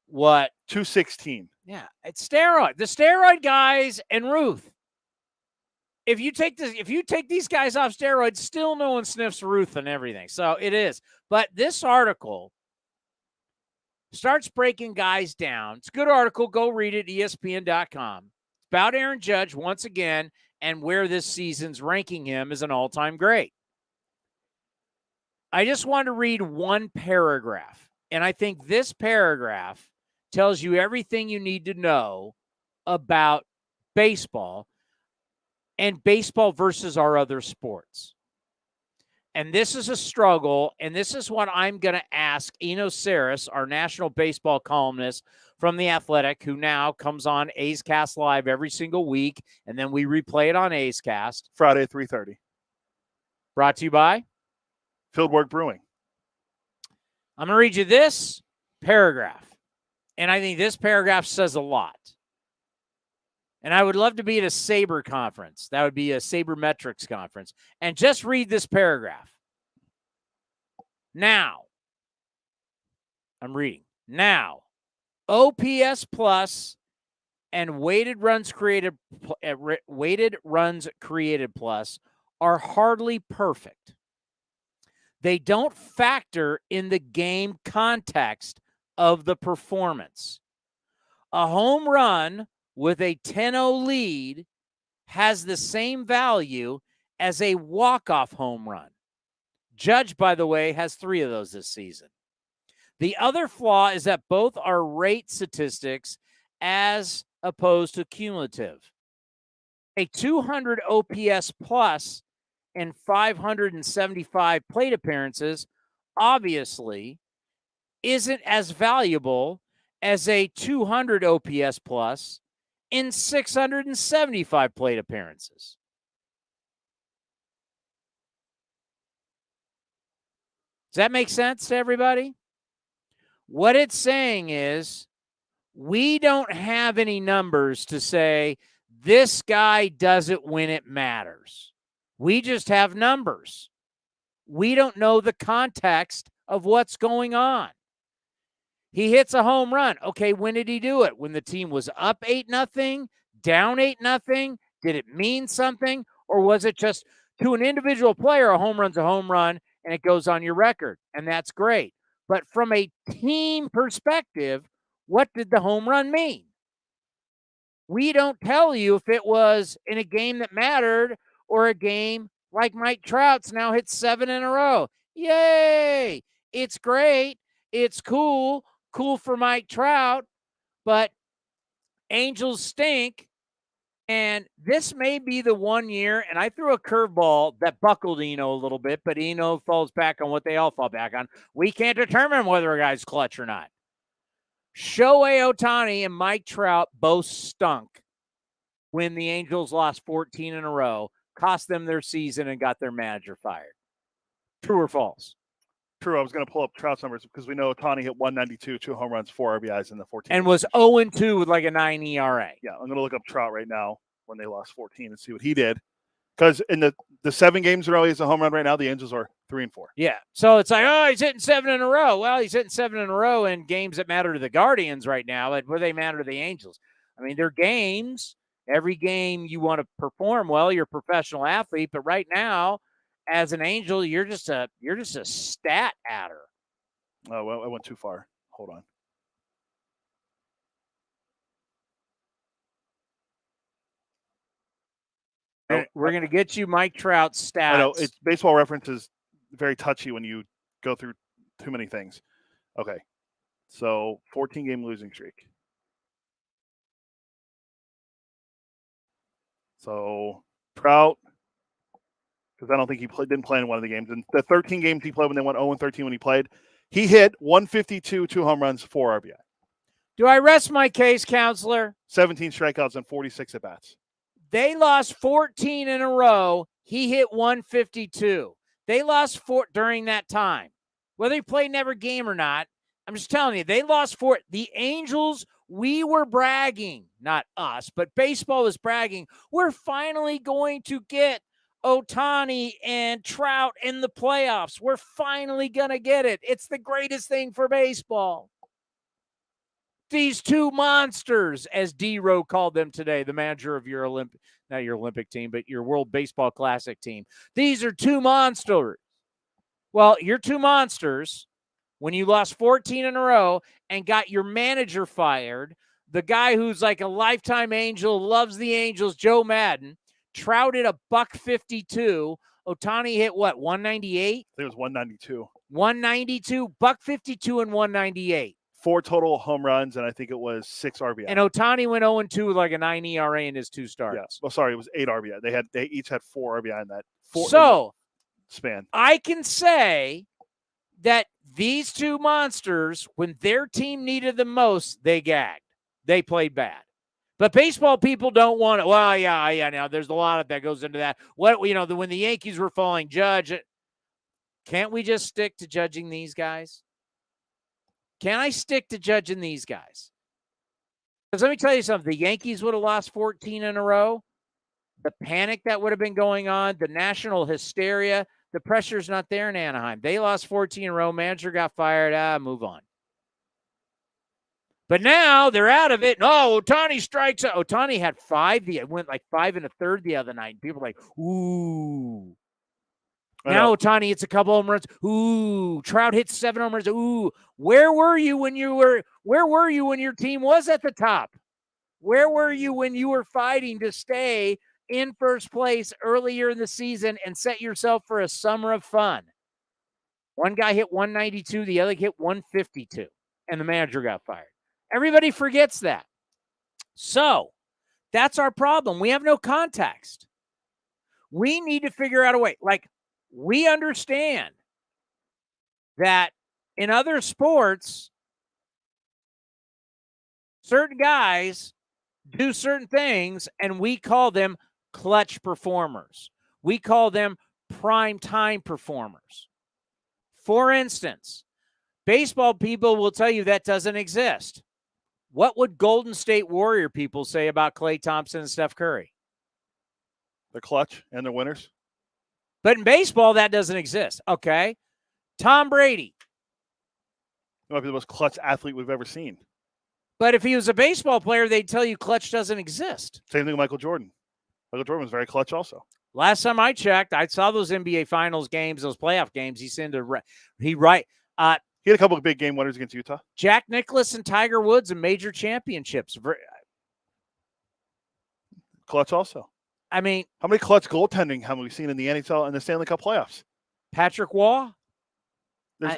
what? 216. Yeah, it's steroid. The steroid guys and Ruth. If you take these guys off steroids, still no one sniffs Ruth and everything. So it is. But this article starts breaking guys down. It's a good article. Go read it, ESPN.com. It's about Aaron Judge once again and where this season's ranking him as an all-time great. I just want to read one paragraph, and I think this paragraph tells you everything you need to know about baseball and baseball versus our other sports. And this is a struggle, and this is what I'm going to ask Eno Saris, our national baseball columnist from The Athletic, who now comes on A's Cast Live every single week, and then we replay it on A's Cast. Friday at 3:30. Brought to you by Fieldwork Brewing. I'm going to read you this paragraph. And I think this paragraph says a lot. And I would love to be at a Sabre conference. That would be a Sabermetrics conference. And just read this paragraph. Now, I'm reading. Now, OPS plus and weighted runs created plus are hardly perfect. They don't factor in the game context of the performance. A home run with a 10-0 lead has the same value as a walk-off home run. Judge, by the way, has 3 of those this season. The other flaw is that both are rate statistics as opposed to cumulative. A 200 OPS plus and 575 plate appearances obviously isn't as valuable as a 200 OPS plus in 675 plate appearances. Does that make sense to everybody? What it's saying is we don't have any numbers to say this guy does it when it matters. We just have numbers. We don't know the context of what's going on. He hits a home run. Okay, when did he do it? When the team was up 8-0, down 8-0? Did it mean something? Or was it just to an individual player, a home run's a home run and it goes on your record? And that's great. But from a team perspective, what did the home run mean? We don't tell you if it was in a game that mattered or a game like Mike Trout's now hit 7 in a row. Yay! It's great. It's cool. Cool for Mike Trout. But Angels stink. And this may be the one year, and I threw a curveball that buckled Eno a little bit, but Eno falls back on what they all fall back on. We can't determine whether a guy's clutch or not. Shohei Ohtani and Mike Trout both stunk when the Angels lost 14 in a row, cost them their season, and got their manager fired. True or false? True. I was going to pull up Trout's numbers because we know Ohtani hit 192, 2 home runs, 4 RBIs in the 14. And was 0-2 with like a 9 ERA. Yeah, I'm going to look up Trout right now when they lost 14 and see what he did. Because in the 7 games in a row, he's a home run right now. The Angels are 3-4. Yeah. So it's like, oh, he's hitting 7 in a row. Well, he's hitting 7 in a row in games that matter to the Guardians right now, but where they matter to the Angels. I mean, they're games. Every game you want to perform well, you're a professional athlete. But right now, as an Angel, you're just a stat adder. Oh, well, I went too far. Hold on. And we're going to get you Mike Trout stats. I know it's Baseball Reference is very touchy when you go through too many things. Okay, so 14-game losing streak. So Trout, because I don't think he didn't play in one of the games. And the 13 games he played when they went 0-13 when he played, he hit 152, 2 home runs, 4 RBI. Do I rest my case, counselor? 17 strikeouts and 46 at bats. They lost 14 in a row. He hit 152. They lost 4 during that time. Whether he played in every game or not, I'm just telling you, they lost 4. The Angels, we were bragging, not us, but baseball was bragging. We're finally going to get Ohtani and Trout in the playoffs. We're finally going to get it. It's the greatest thing for baseball. These two monsters, as D-Row called them today, the manager of your not your Olympic team, but your World Baseball Classic team. These are two monsters. Well, you're two monsters when you lost 14 in a row and got your manager fired, the guy who's like a lifetime Angel, loves the Angels, Joe Madden, Trout hit $152. Ohtani hit what, 198? I think it was 192. 192, $152 and 198. 4 total home runs, and I think it was 6 RBI. And Ohtani went 0-2 with like a 9 ERA in his 2 starts. Yeah. Well, sorry, it was 8 RBI. They each had 4 RBI in that span. I can say that these two monsters, when their team needed the most, they gagged. They played bad. But baseball people don't want it. Well, yeah. Now there's a lot of that goes into that. When the Yankees were falling, judge it. Can't we just stick to judging these guys? Can I stick to judging these guys? Because let me tell you something. The Yankees would have lost 14 in a row. The panic that would have been going on, the national hysteria, the pressure's not there in Anaheim. They lost 14 in a row. Manager got fired. Move on. But now they're out of it. No, Ohtani strikes out. Ohtani had 5. It went like 5 1/3 the other night. People were like, ooh. Now Ohtani hits a couple home runs. Ooh, Trout hits 7 home runs. Ooh, where were you when your team was at the top? Where were you when you were fighting to stay in first place earlier in the season and set yourself for a summer of fun? One guy hit 192, the other hit 152, and the manager got fired. Everybody forgets that. So that's our problem. We have no context. We need to figure out a way. Like, we understand that in other sports, certain guys do certain things, and we call them clutch performers. We call them prime time performers. For instance, baseball people will tell you that doesn't exist. What would Golden State Warrior people say about Klay Thompson and Steph Curry? They're clutch and they're winners. But in baseball, that doesn't exist. Okay. Tom Brady. He might be the most clutch athlete we've ever seen. But if he was a baseball player, they'd tell you clutch doesn't exist. Same thing with Michael Jordan. Michael Jordan was very clutch also. Last time I checked, I saw those NBA Finals games, those playoff games. He had a couple of big game winners against Utah. Jack Nicklaus and Tiger Woods in major championships. Clutch also. I mean, how many clutch goaltending have we seen in the NHL and the Stanley Cup playoffs? Patrick Waugh.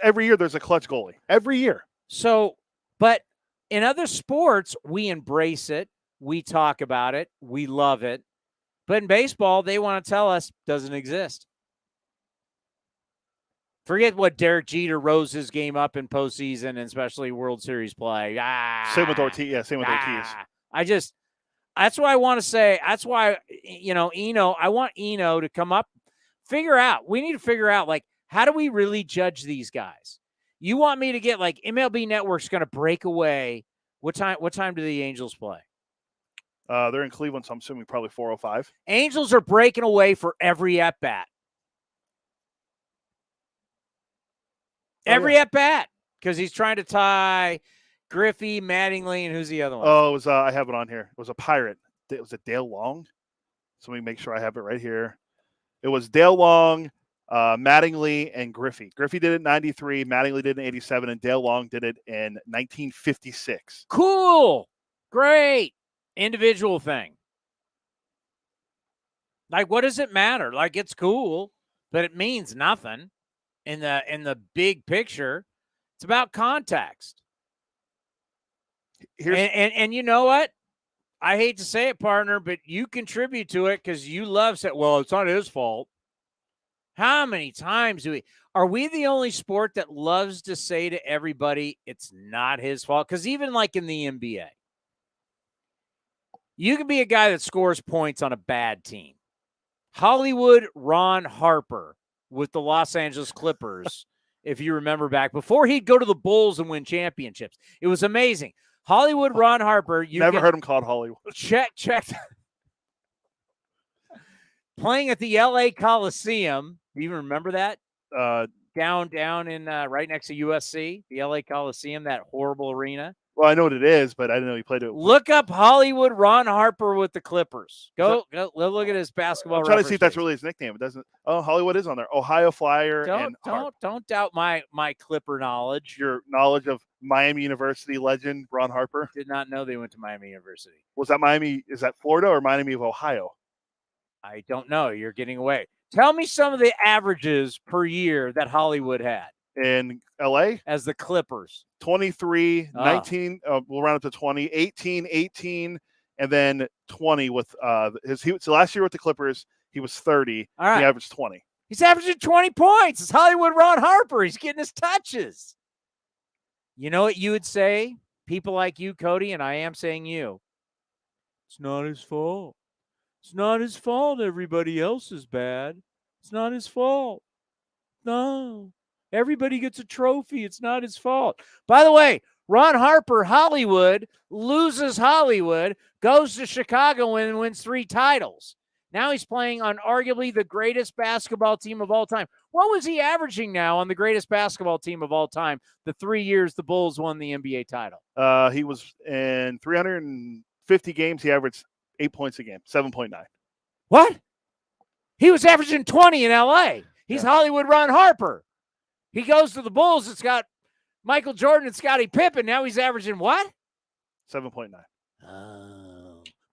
Every year there's a clutch goalie. Every year. So, but in other sports, we embrace it. We talk about it. We love it. But in baseball, they want to tell us it doesn't exist. Forget what Derek Jeter rose his game up in postseason and especially World Series play. Same with Ortiz. Yeah, same with Ortiz. That's why I want to say, that's why, I want Eno to come up, we need to figure out, like, how do we really judge these guys? You want me to get, like, MLB Network's going to break away. What time do the Angels play? They're in Cleveland, so I'm assuming probably 4:05. Angels are breaking away for every at-bat. Every at-bat, because he's trying to tie Griffey, Mattingly, and who's the other one? Oh, it was I have it on here. It was a Pirate. It was a Dale Long. So let me make sure I have it right here. It was Dale Long, Mattingly, and Griffey. Griffey did it in 93, Mattingly did it in 87, and Dale Long did it in 1956. Cool. Great. Individual thing. Like, what does it matter? Like, it's cool, but it means nothing in the big picture. It's about context. And you know what? I hate to say it, partner, but you contribute to it because you love saying, well, it's not his fault. How many times are we the only sport that loves to say to everybody it's not his fault? Because even like in the NBA, you can be a guy that scores points on a bad team. Hollywood Ron Harper with the Los Angeles Clippers, if you remember back, before he'd go to the Bulls and win championships. It was amazing. Hollywood Ron Harper. Never heard him called Hollywood. Check. Playing at the LA Coliseum. Do you even remember that? Down in right next to USC, the LA Coliseum, that horrible arena. Well, I know what it is, but I didn't know he played it. Look up Hollywood Ron Harper with the Clippers. Go look at his basketball. I'm trying to see if that's really his nickname. It doesn't. Oh, Hollywood is on there. Ohio Flyer. Don't doubt my Clipper knowledge. Your knowledge of Miami University legend Ron Harper. Did not know they went to Miami University. Was that Miami? Is that Florida or Miami of Ohio? I don't know. You're getting away. Tell me some of the averages per year that Hollywood had. In LA? As the Clippers. 23, 19, we'll round up to 20, 18, 18, and then 20 with so last year with the Clippers, he was 30. All right. He averaged 20. He's averaging 20 points. It's Hollywood Ron Harper. He's getting his touches. You know what you would say? People like you, Cody, and I am saying you. It's not his fault. It's not his fault. Everybody else is bad. It's not his fault. No. Everybody gets a trophy. It's not his fault. By the way, Ron Harper, Hollywood, loses Hollywood, goes to Chicago and wins 3 titles. Now he's playing on arguably the greatest basketball team of all time. What was he averaging now on the greatest basketball team of all time, the 3 years the Bulls won the NBA title? He was in 350 games. He averaged 8 points a game, 7.9. What? He was averaging 20 in L.A. He's Hollywood Ron Harper. He goes to the Bulls. It's got Michael Jordan and Scottie Pippen. Now he's averaging what? 7.9.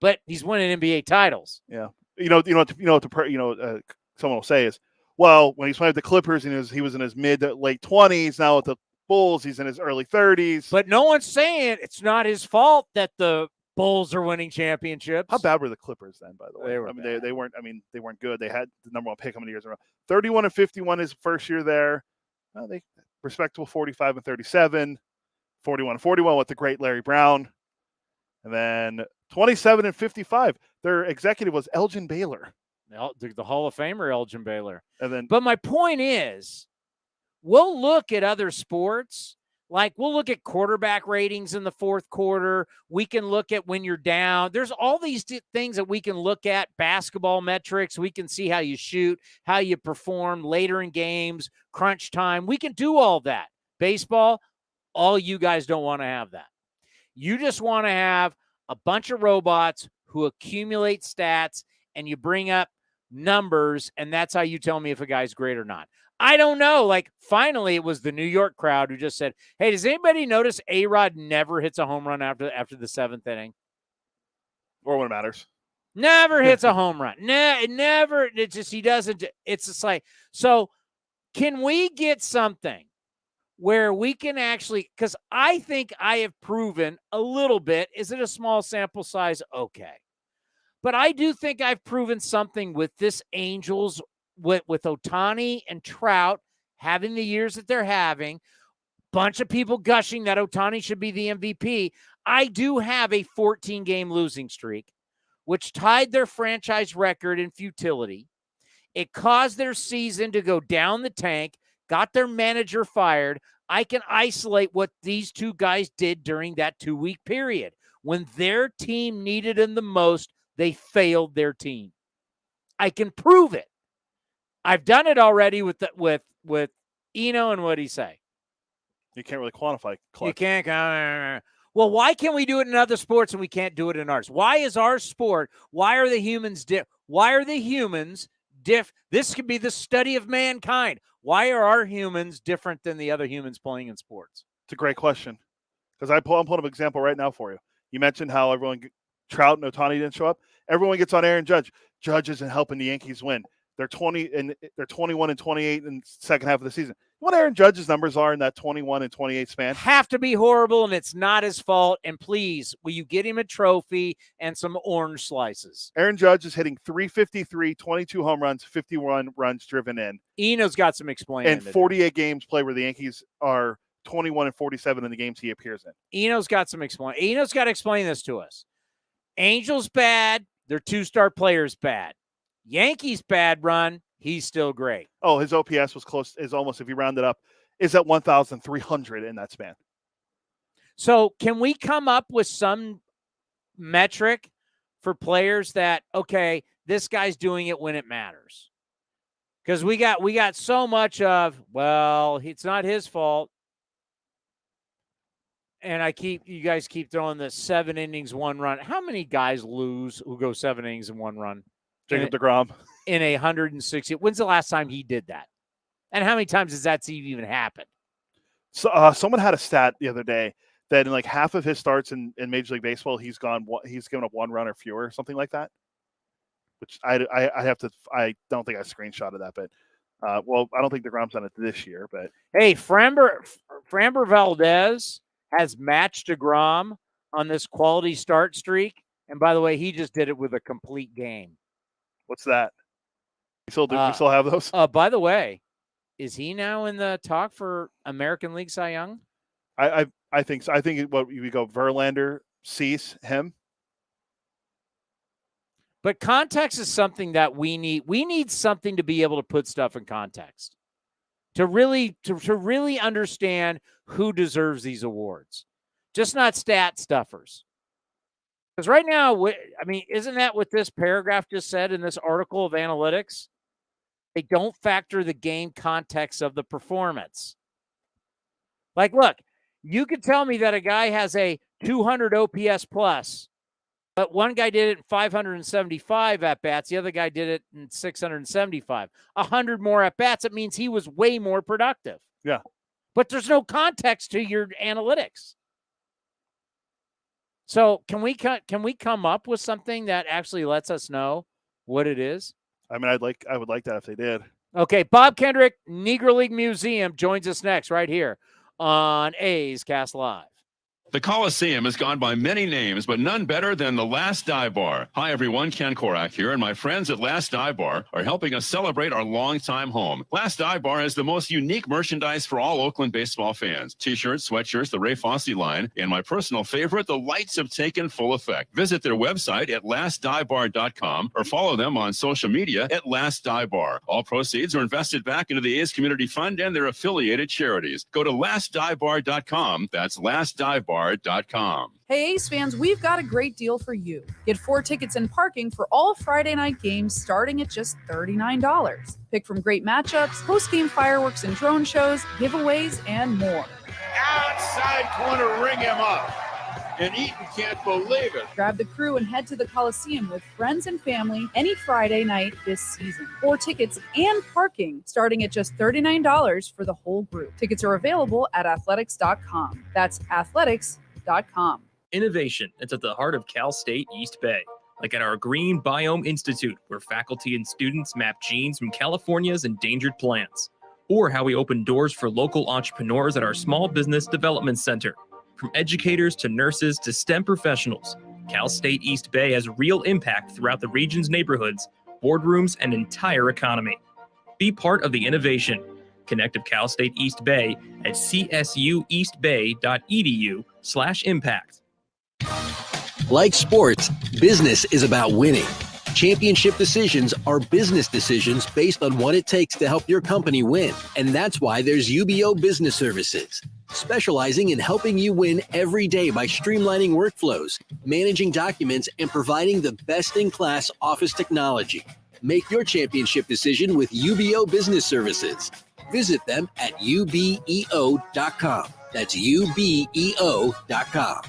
But he's winning NBA titles. Yeah. Someone will say is, well, when he's playing with the Clippers and he was in his mid to late 20s. Now with the Bulls, he's in his early 30s. But no one's saying it's not his fault that the Bulls are winning championships. How bad were the Clippers then, by the way? They weren't. I mean, they weren't good. They had the number 1 pick how many years in a row? 31-51 his first year there. They respectable 45-37, 41-41 with the great Larry Brown, and then 27-55. Their executive was Elgin Baylor, the Hall of Famer Elgin Baylor. But my point is, we'll look at other sports. Like, we'll look at quarterback ratings in the fourth quarter. We can look at when you're down. There's all these things that we can look at, basketball metrics. We can see how you shoot, how you perform later in games, crunch time. We can do all that. Baseball, all you guys don't want to have that. You just want to have a bunch of robots who accumulate stats, and you bring up numbers, and that's how you tell me if a guy's great or not. I don't know. Like, finally, it was the New York crowd who just said, hey, does anybody notice A-Rod never hits a home run after the 7th inning? Or when it matters. Never hits a home run. Never. It's just, he doesn't. It's just like, so can we get something where we can actually, because I think I have proven a little bit, is it a small sample size? Okay. But I do think I've proven something with this Angels with Ohtani and Trout having the years that they're having, bunch of people gushing that Ohtani should be the MVP. I do have a 14-game losing streak, which tied their franchise record in futility. It caused their season to go down the tank, got their manager fired. I can isolate what these two guys did during that 2-week period. When their team needed them the most, they failed their team. I can prove it. I've done it already with Eno, and what'd he say? You can't really quantify clutch. You can't. Well, why can we do it in other sports and we can't do it in ours? Why is our sport? Why are the humans This could be the study of mankind. Why are our humans different than the other humans playing in sports? It's a great question. Because I'm pulling up an example right now for you. You mentioned how Trout and Ohtani didn't show up. Everyone gets on Aaron Judge. Judge isn't helping the Yankees win. They're 21 and 28 in the second half of the season. What Aaron Judge's numbers are in that 21 and 28 span? Have to be horrible, and it's not his fault. And please, will you get him a trophy and some orange slices? Aaron Judge is hitting 353, 22 home runs, 51 runs driven in. Eno's got some explaining. And 48 games played where the Yankees are 21 and 47 in the games he appears in. Eno's got some explaining. Eno's got to explain this to us. Angels bad, their 2-star players bad. Yankees bad run, he's still great. Oh, his OPS was close, is almost, if you round it up, is at 1,300 in that span. So can we come up with some metric for players that, okay, this guy's doing it when it matters? Because we got so much of, well, it's not his fault. And you guys keep throwing the 7 innings, 1 run. How many guys lose who go 7 innings and 1 run? Jacob deGrom. In 160. When's the last time he did that? And how many times has that even happened? So someone had a stat the other day that in like half of his starts in Major League Baseball, he's given up 1 run or fewer, something like that. Which I don't think I screenshotted that, but well, I don't think deGrom's done it this year. But hey, Framber Valdez has matched deGrom on this quality start streak. And by the way, he just did it with a complete game. What's that? We still have those? By the way, is he now in the talk for American League Cy Young? I think so. I think we go Verlander, Cease, him. But context is something that we need. We need something to be able to put stuff in context. To really understand who deserves these awards. Just not stat stuffers. Because right now, isn't that what this paragraph just said in this article of analytics? They don't factor the game context of the performance. Like, look, you could tell me that a guy has a 200 OPS plus, but one guy did it in 575 at-bats. The other guy did it in 675. 100 more at-bats. It means he was way more productive. Yeah. But there's no context to your analytics. So can we come up with something that actually lets us know what it is? I would like that if they did. Okay, Bob Kendrick, Negro League Museum, joins us next right here on A's Cast Live. The Coliseum has gone by many names, but none better than the Last Dive Bar. Hi, everyone. Ken Korak here, and my friends at Last Dive Bar are helping us celebrate our longtime home. Last Dive Bar has the most unique merchandise for all Oakland baseball fans. T-shirts, sweatshirts, the Ray Fosse line, and my personal favorite, the lights have taken full effect. Visit their website at lastdivebar.com or follow them on social media at Last Dive Bar. All proceeds are invested back into the A's Community Fund and their affiliated charities. Go to lastdivebar.com. That's lastdivebar.com. Hey, A's fans, we've got a great deal for you. Get 4 tickets and parking for all Friday night games starting at just $39. Pick from great matchups, post-game fireworks and drone shows, giveaways, and more. Outside corner, ring him up. And Eaton can't believe it. Grab the crew and head to the Coliseum with friends and family any Friday night this season. 4 tickets and parking starting at just $39 for the whole group. Tickets are available at athletics.com. That's athletics.com. Innovation that's at the heart of Cal State East Bay. Like at our Green Biome Institute, where faculty and students map genes from California's endangered plants. Or how we open doors for local entrepreneurs at our Small Business Development Center. From educators to nurses to STEM professionals, Cal State East Bay has real impact throughout the region's neighborhoods, boardrooms, and entire economy. Be part of the innovation. Connect with Cal State East Bay at csueastbay.edu/impact. Like sports, business is about winning. Championship decisions are business decisions based on what it takes to help your company win. And that's why there's UBO Business Services, specializing in helping you win every day by streamlining workflows, managing documents, and providing the best-in-class office technology. Make your championship decision with UBO Business Services. Visit them at ubeo.com. That's UBEO.com.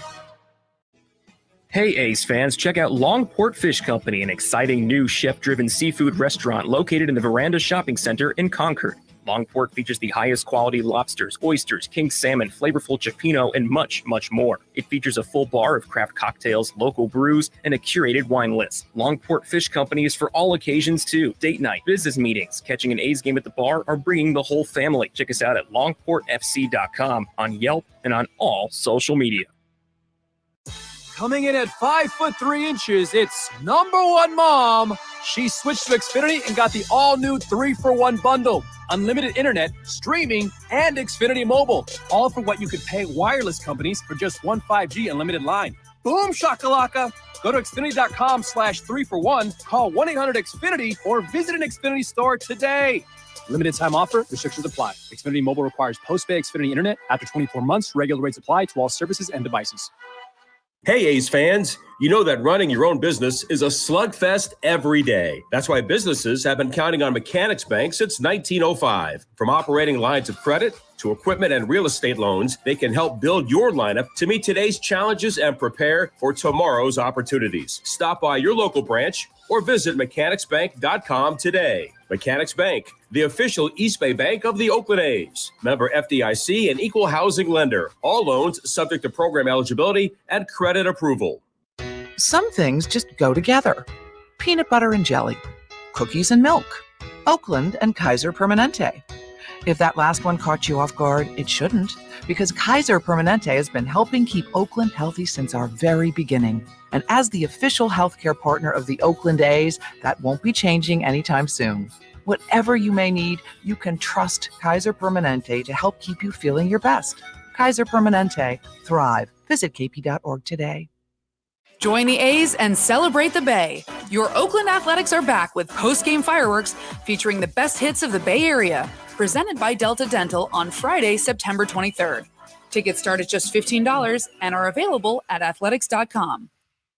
Hey A's fans, check out Longport Fish Company, an exciting new chef-driven seafood restaurant located in the Veranda Shopping Center in Concord. Longport features the highest quality lobsters, oysters, king salmon, flavorful cioppino, and much, much more. It features a full bar of craft cocktails, local brews, and a curated wine list. Longport Fish Company is for all occasions too. Date night, business meetings, catching an A's game at the bar, or bringing the whole family. Check us out at longportfc.com, on Yelp, and on all social media. Coming in at 5'3", it's number one mom. She switched to Xfinity and got the all-new 3-for-1 bundle. Unlimited internet, streaming, and Xfinity Mobile. All for what you could pay wireless companies for just one 5G unlimited line. Boom shakalaka. Go to Xfinity.com/3-for-1, call 1-800-XFINITY, or visit an Xfinity store today. Limited time offer. Restrictions apply. Xfinity Mobile requires post-pay Xfinity internet. After 24 months, regular rates apply to all services and devices. Hey, A's fans, you know that running your own business is a slugfest every day. That's why businesses have been counting on Mechanics Bank since 1905. From operating lines of credit to equipment and real estate loans, they can help build your lineup to meet today's challenges and prepare for tomorrow's opportunities. Stop by your local branch or visit mechanicsbank.com today. Mechanics Bank, the official East Bay Bank of the Oakland A's. Member FDIC and equal housing lender. All loans subject to program eligibility and credit approval. Some things just go together. Peanut butter and jelly, cookies and milk, Oakland and Kaiser Permanente. If that last one caught you off guard, it shouldn't, because Kaiser Permanente has been helping keep Oakland healthy since our very beginning. And as the official healthcare partner of the Oakland A's, that won't be changing anytime soon. Whatever you may need, you can trust Kaiser Permanente to help keep you feeling your best. Kaiser Permanente. Thrive. Visit kp.org today. Join the A's and celebrate the Bay. Your Oakland Athletics are back with post-game fireworks featuring the best hits of the Bay Area. Presented by Delta Dental on Friday, September 23rd. Tickets start at just $15 and are available at athletics.com.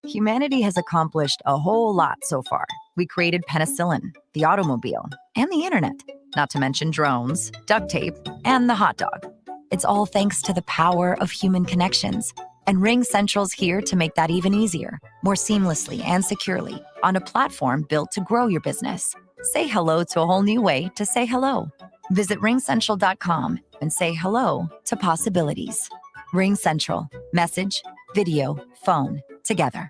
Humanity has accomplished a whole lot so far. We created penicillin, the automobile, and the internet, not to mention drones, duct tape, and the hot dog. It's all thanks to the power of human connections. And Ring Central's here to make that even easier, more seamlessly and securely, on a platform built to grow your business. Say hello to a whole new way to say hello. Visit ringcentral.com and say hello to possibilities. Ring Central. Message, video, phone, together.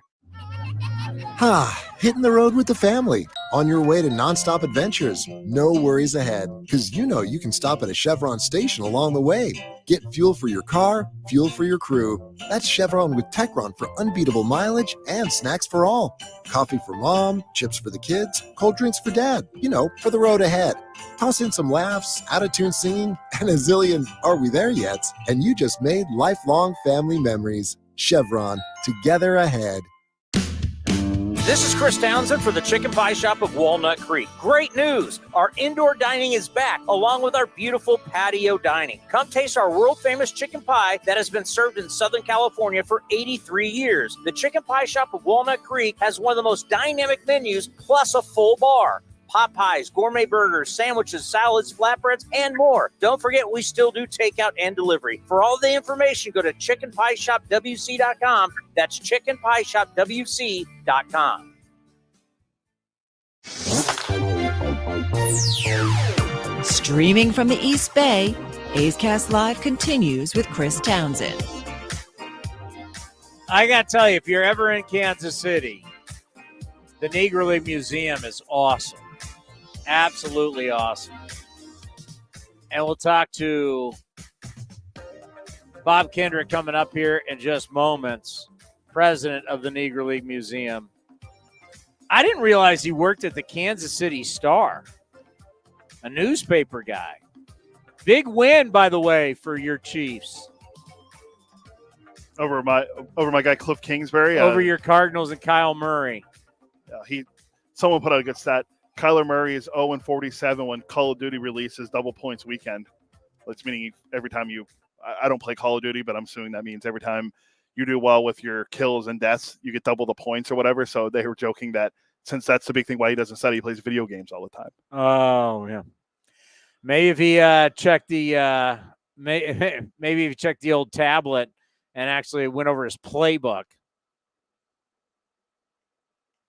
Hitting the road with the family. On your way to nonstop adventures. No worries ahead, because you know you can stop at a Chevron station along the way. Get fuel for your car, fuel for your crew. That's Chevron with Techron for unbeatable mileage and snacks for all. Coffee for mom, chips for the kids, cold drinks for dad. You know, for the road ahead. Toss in some laughs, out-of-tune singing, and a zillion "Are we there yet?" And you just made lifelong family memories. Chevron, together ahead. This is Chris Townsend for the Chicken Pie Shop of Walnut Creek. Great news! Our indoor dining is back, along with our beautiful patio dining. Come taste our world-famous chicken pie that has been served in Southern California for 83 years. The Chicken Pie Shop of Walnut Creek has one of the most dynamic menus, plus a full bar. Pot pies, gourmet burgers, sandwiches, salads, flatbreads, and more. Don't forget, we still do takeout and delivery. For all the information, go to chickenpieshopwc.com. That's chickenpieshopwc.com. Streaming from the East Bay, A's Cast Live continues with Chris Townsend. I got to tell you, if you're ever in Kansas City, the Negro League Museum is awesome. Absolutely awesome. And we'll talk to Bob Kendrick coming up here in just moments, president of the Negro League Museum. I didn't realize he worked at the Kansas City Star, a newspaper guy. Big win, by the way, for your Chiefs. Over my guy Cliff Kingsbury. Over your Cardinals and Kyle Murray. Someone put out a good stat. Kyler Murray is 0-47 when Call of Duty releases double points weekend. That's meaning every time I don't play Call of Duty, but I'm assuming that means every time you do well with your kills and deaths, you get double the points or whatever. So they were joking that since that's the big thing why he doesn't study, he plays video games all the time. Oh, yeah. Maybe if he checked the maybe if you check the old tablet and actually went over his playbook.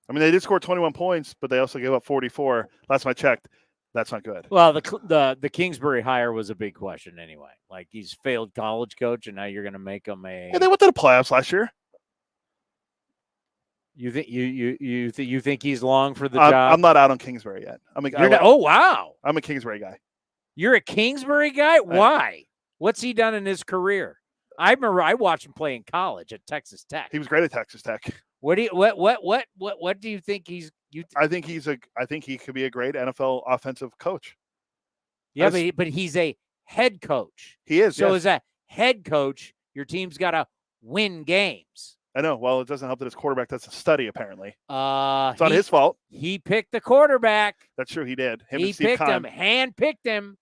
I mean, they did score 21 points, but they also gave up 44. Last time I checked, that's not good. Well, the Kingsbury hire was a big question anyway. Like, he's failed college coach, and now you're going to make him a. Yeah, they went to the playoffs last year. You think you think he's long for the job? I'm not out on Kingsbury yet. Oh wow, I'm a Kingsbury guy. You're a Kingsbury guy? Why? What's he done in his career? I remember I watched him play in college at Texas Tech. He was great at Texas Tech. What do you think he's? I think he could be a great NFL offensive coach. Yeah, but he's a head coach. He is. So yes. as a head coach, your team's got to win games. I know. Well, it doesn't help that his quarterback does a study, apparently. It's not his fault. He picked the quarterback. That's true. He did. He picked him, hand-picked him.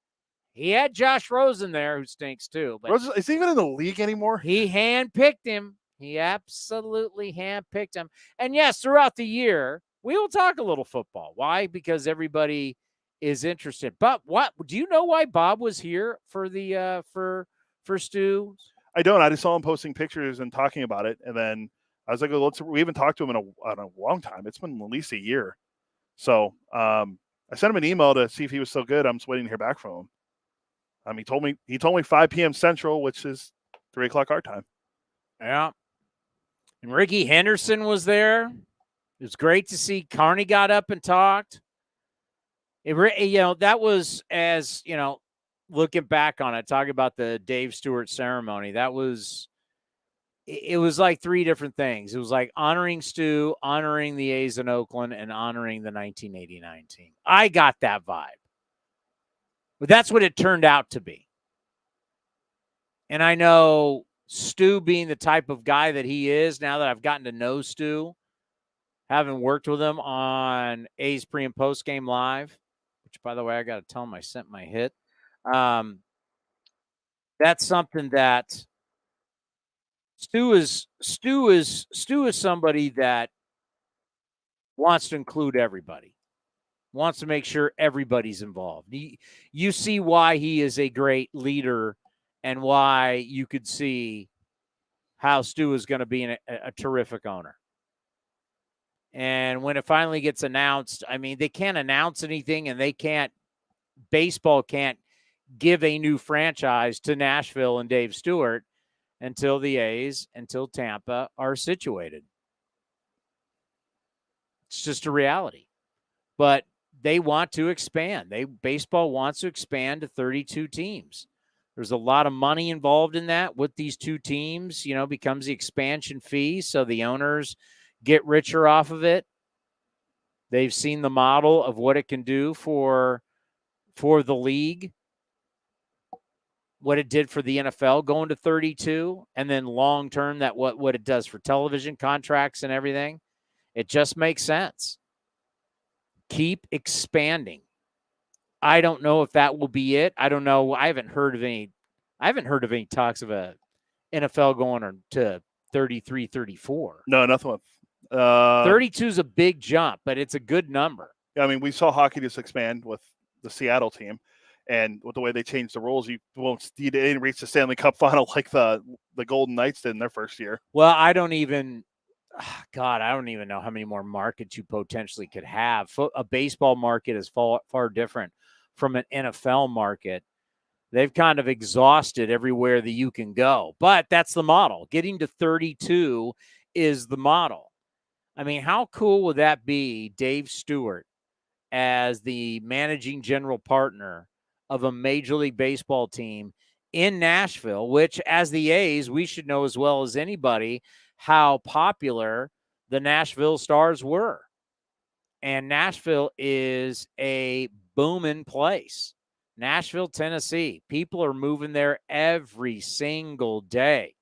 He had Josh Rosen there, who stinks too. But Rosen, is he even in the league anymore? He hand-picked him. He absolutely hand-picked him. And yes, throughout the year, we will talk a little football. Why? Because everybody is interested. But what do you know why Bob was here for the for Stu? I don't. I just saw him posting pictures and talking about it, and then I was like, well, we haven't talked to him in a long time. It's been at least a year. So I sent him an email to see if he was still good. I'm just waiting to hear back from him. He told me 5 p.m. Central, which is 3 o'clock our time. Yeah. And Ricky Henderson was there. It was great to see. Carney got up and talked. That was, as looking back on it, talking about the Dave Stewart ceremony, it was like 3 different things. It was like honoring Stu, honoring the A's in Oakland, and honoring the 1989 team. I got that vibe. But that's what it turned out to be. And I know Stu, being the type of guy that he is, now that I've gotten to know Stu, having worked with him on A's pre- and post-game live, which, by the way, I got to tell him I sent my hit. That's something that Stu is somebody that wants to include everybody, wants to make sure everybody's involved. You see why he is a great leader and why you could see how Stu is going to be a terrific owner. And when it finally gets announced, I mean, they can't announce anything, and baseball can't give a new franchise to Nashville and Dave Stewart until the A's, until Tampa are situated. It's just a reality. But they want to expand. Baseball wants to expand to 32 teams. There's a lot of money involved in that with these 2 teams, becomes the expansion fee. So the owners get richer off of it. They've seen the model of what it can do for the league, what it did for the NFL going to 32, and then long term that what it does for television contracts and everything. It just makes sense. Keep expanding. I don't know if that will be it. I don't know. I haven't heard of any talks of a NFL going to 33, 34. No, nothing. 32 is a big jump, but it's a good number. I mean, we saw hockey just expand with the Seattle team, and with the way they changed the rules, you didn't reach the Stanley Cup final like the Golden Knights did in their first year. Well, I don't even know how many more markets you potentially could have. A baseball market is far different from an NFL market. They've kind of exhausted everywhere that you can go, but that's the model. Getting to 32 is the model. I mean, how cool would that be, Dave Stewart, as the managing general partner of a Major League Baseball team in Nashville, which, as the A's, we should know as well as anybody how popular the Nashville Stars were. And Nashville is a booming place. Nashville, Tennessee. People are moving there every single day.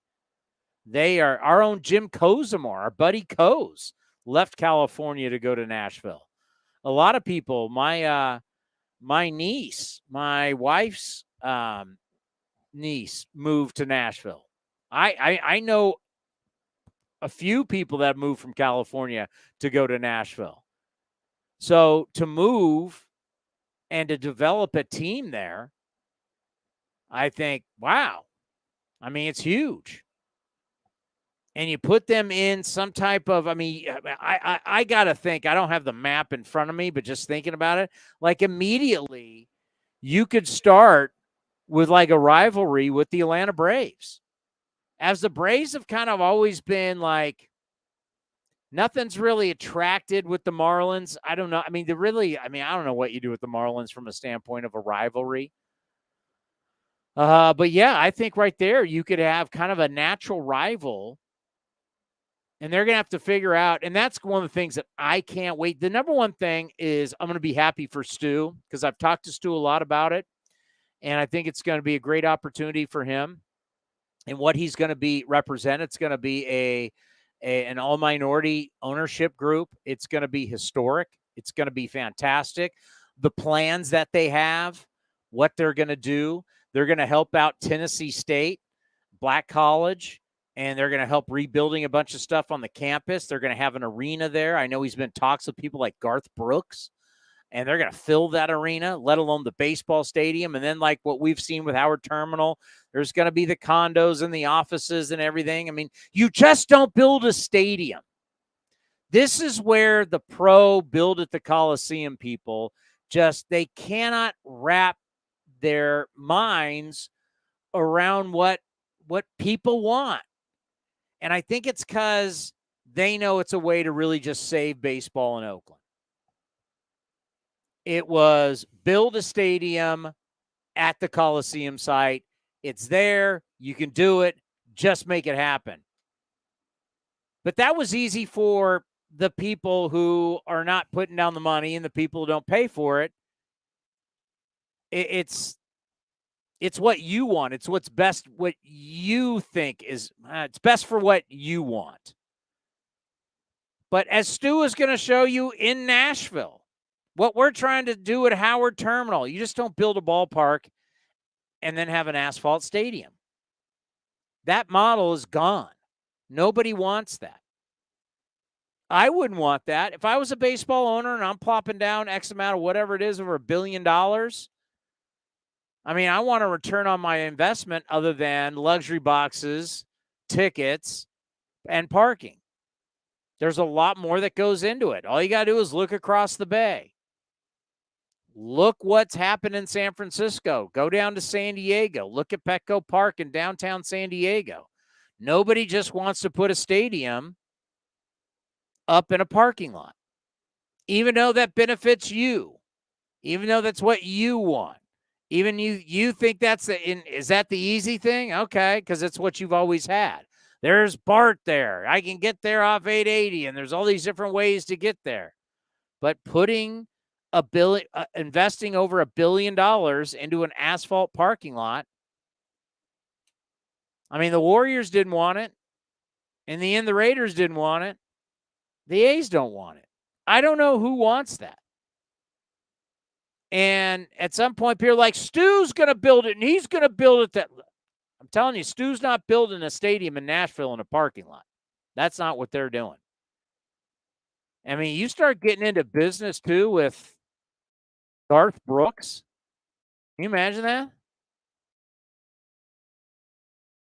They are our own Jim Cozumar, our buddy Coz, left California to go to Nashville. A lot of people, my niece, my wife's niece moved to Nashville. I know a few people that moved from California to go to Nashville. So to move and to develop a team there, I think, wow. I mean, it's huge. And you put them in some type of, I got to think, I don't have the map in front of me, but just thinking about it, like immediately you could start with like a rivalry with the Atlanta Braves. As the Braves have kind of always been like, nothing's really attracted with the Marlins. I don't know. I don't know what you do with the Marlins from a standpoint of a rivalry. But yeah, I think right there you could have kind of a natural rival. And they're going to have to figure out, and that's one of the things that I can't wait. The number one thing is I'm going to be happy for Stu because I've talked to Stu a lot about it, and I think it's going to be a great opportunity for him. And what he's going to be represent, it's going to be an all-minority ownership group. It's going to be historic. It's going to be fantastic. The plans that they have, what they're going to do, they're going to help out Tennessee State, Black College, and they're going to help rebuilding a bunch of stuff on the campus. They're going to have an arena there. I know he's been talks with people like Garth Brooks, and they're going to fill that arena, let alone the baseball stadium. And then like what we've seen with Howard Terminal, there's going to be the condos and the offices and everything. I mean, you just don't build a stadium. This is where the pro build at the Coliseum people they cannot wrap their minds around what people want. And I think it's because they know it's a way to really just save baseball in Oakland. It was build a stadium at the Coliseum site. It's there. You can do it. Just make it happen. But that was easy for the people who are not putting down the money and the people who don't pay for it. It's what you want. It's what's best, what you think is it's best for what you want. But as Stu is going to show you in Nashville, what we're trying to do at Howard Terminal, you just don't build a ballpark and then have an asphalt stadium. That model is gone. Nobody wants that. I wouldn't want that. If I was a baseball owner and I'm plopping down X amount of whatever it is, over $1 billion, I want a return on my investment other than luxury boxes, tickets, and parking. There's a lot more that goes into it. All you got to do is look across the bay. Look what's happened in San Francisco. Go down to San Diego. Look at Petco Park in downtown San Diego. Nobody just wants to put a stadium up in a parking lot, even though that benefits you, even though that's what you want. Even you think is that the easy thing? Okay, because it's what you've always had. There's BART there. I can get there off 880, and there's all these different ways to get there. But putting investing over $1 billion into an asphalt parking lot, the Warriors didn't want it. In the end, the Raiders didn't want it. The A's don't want it. I don't know who wants that. And at some point, people are like, Stu's going to build it, and he's going to build it. I'm telling you, Stu's not building a stadium in Nashville in a parking lot. That's not what they're doing. You start getting into business, too, with Garth Brooks. Can you imagine that?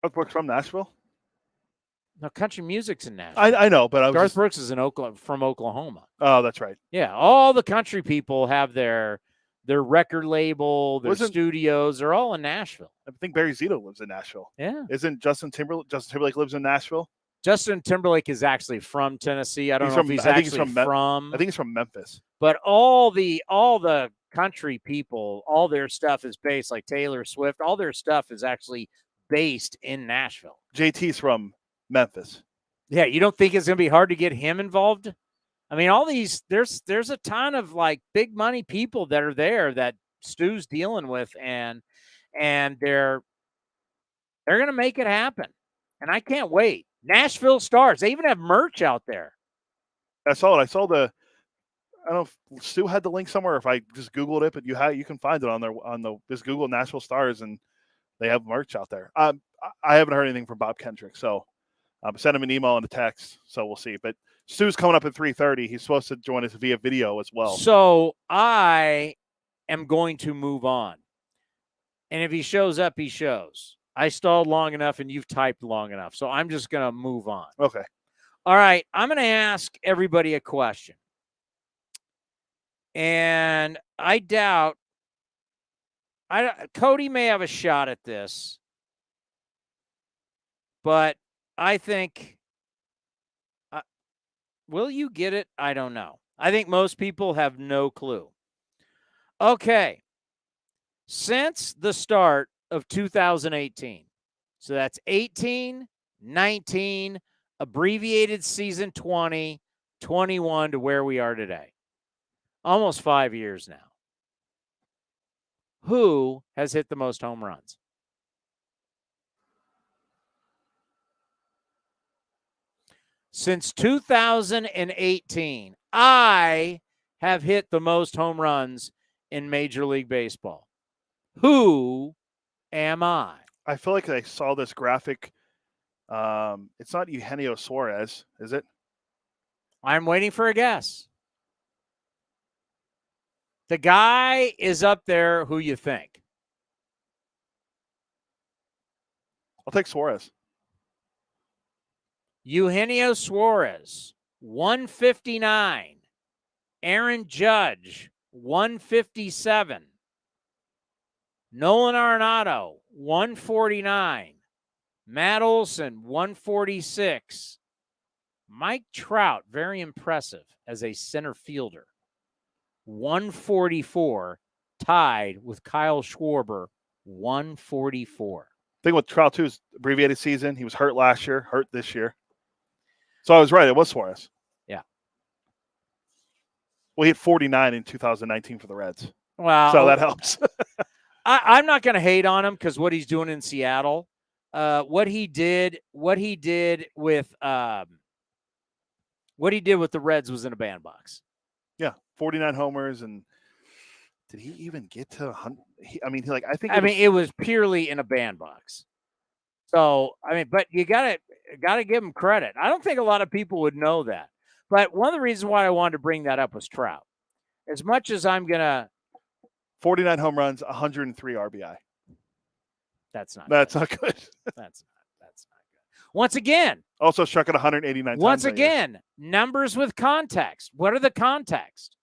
Garth Brooks from Nashville? No, country music's in Nashville. I know, but Garth Brooks is from Oklahoma. Oh, that's right. Yeah, all the country people have their record label, their studios. They're all in Nashville. I think Barry Zito lives in Nashville. Yeah. Isn't Justin Timberlake lives in Nashville? Justin Timberlake is actually from Tennessee. I don't know if he's actually from. I think he's from Memphis. But all the country people, all their stuff is based, like Taylor Swift, all their stuff is actually based in Nashville. JT's from Memphis. Yeah, you don't think it's going to be hard to get him involved? All these, there's a ton of like big money people that are there that Stu's dealing with, and they're going to make it happen. And I can't wait. Nashville Stars. They even have merch out there. I saw it. I don't know if Stu had the link somewhere, or if I just Googled it, but you can find it on just Google Nashville Stars, and they have merch out there. I haven't heard anything from Bob Kendrick, so send him an email and a text, so we'll see. But Stu's coming up at 3:30. He's supposed to join us via video as well. So I am going to move on. And if he shows up, he shows. I stalled long enough and you've typed long enough. So I'm just going to move on. Okay. All right. I'm going to ask everybody a question. And I doubt Cody may have a shot at this. But I think, will you get it? I don't know. I think most people have no clue. Okay. Since the start of 2018, so that's 18, 19, abbreviated season 20, 21 to where we are today. Almost 5 years now. Who has hit the most home runs? Since 2018, I have hit the most home runs in Major League Baseball. Who am I? I feel like I saw this graphic. It's not Eugenio Suarez, is it? I'm waiting for a guess. The guy is up there who you think. I'll take Suarez. Eugenio Suarez, 159. Aaron Judge, 157. Nolan Arenado, 149. Matt Olson, 146. Mike Trout, very impressive as a center fielder, 144, tied with Kyle Schwarber, 144. Thing with Trout, too, is abbreviated season. He was hurt last year, hurt this year. So I was right. It was Suarez. Yeah. Well, he hit 49 in 2019 for the Reds. Well, so that helps. I'm not going to hate on him because what he's doing in Seattle, what he did with the Reds was in a bandbox. Yeah, 49 homers, and did he even get to 100? It was purely in a bandbox. So, but you gotta give him credit. I don't think a lot of people would know that. But one of the reasons why I wanted to bring that up was Trout. As much as I'm gonna 49 home runs, 103 RBI. That's not good. That's not good. Once again. Also struck at 189 times. Once again, numbers with context. What are the context?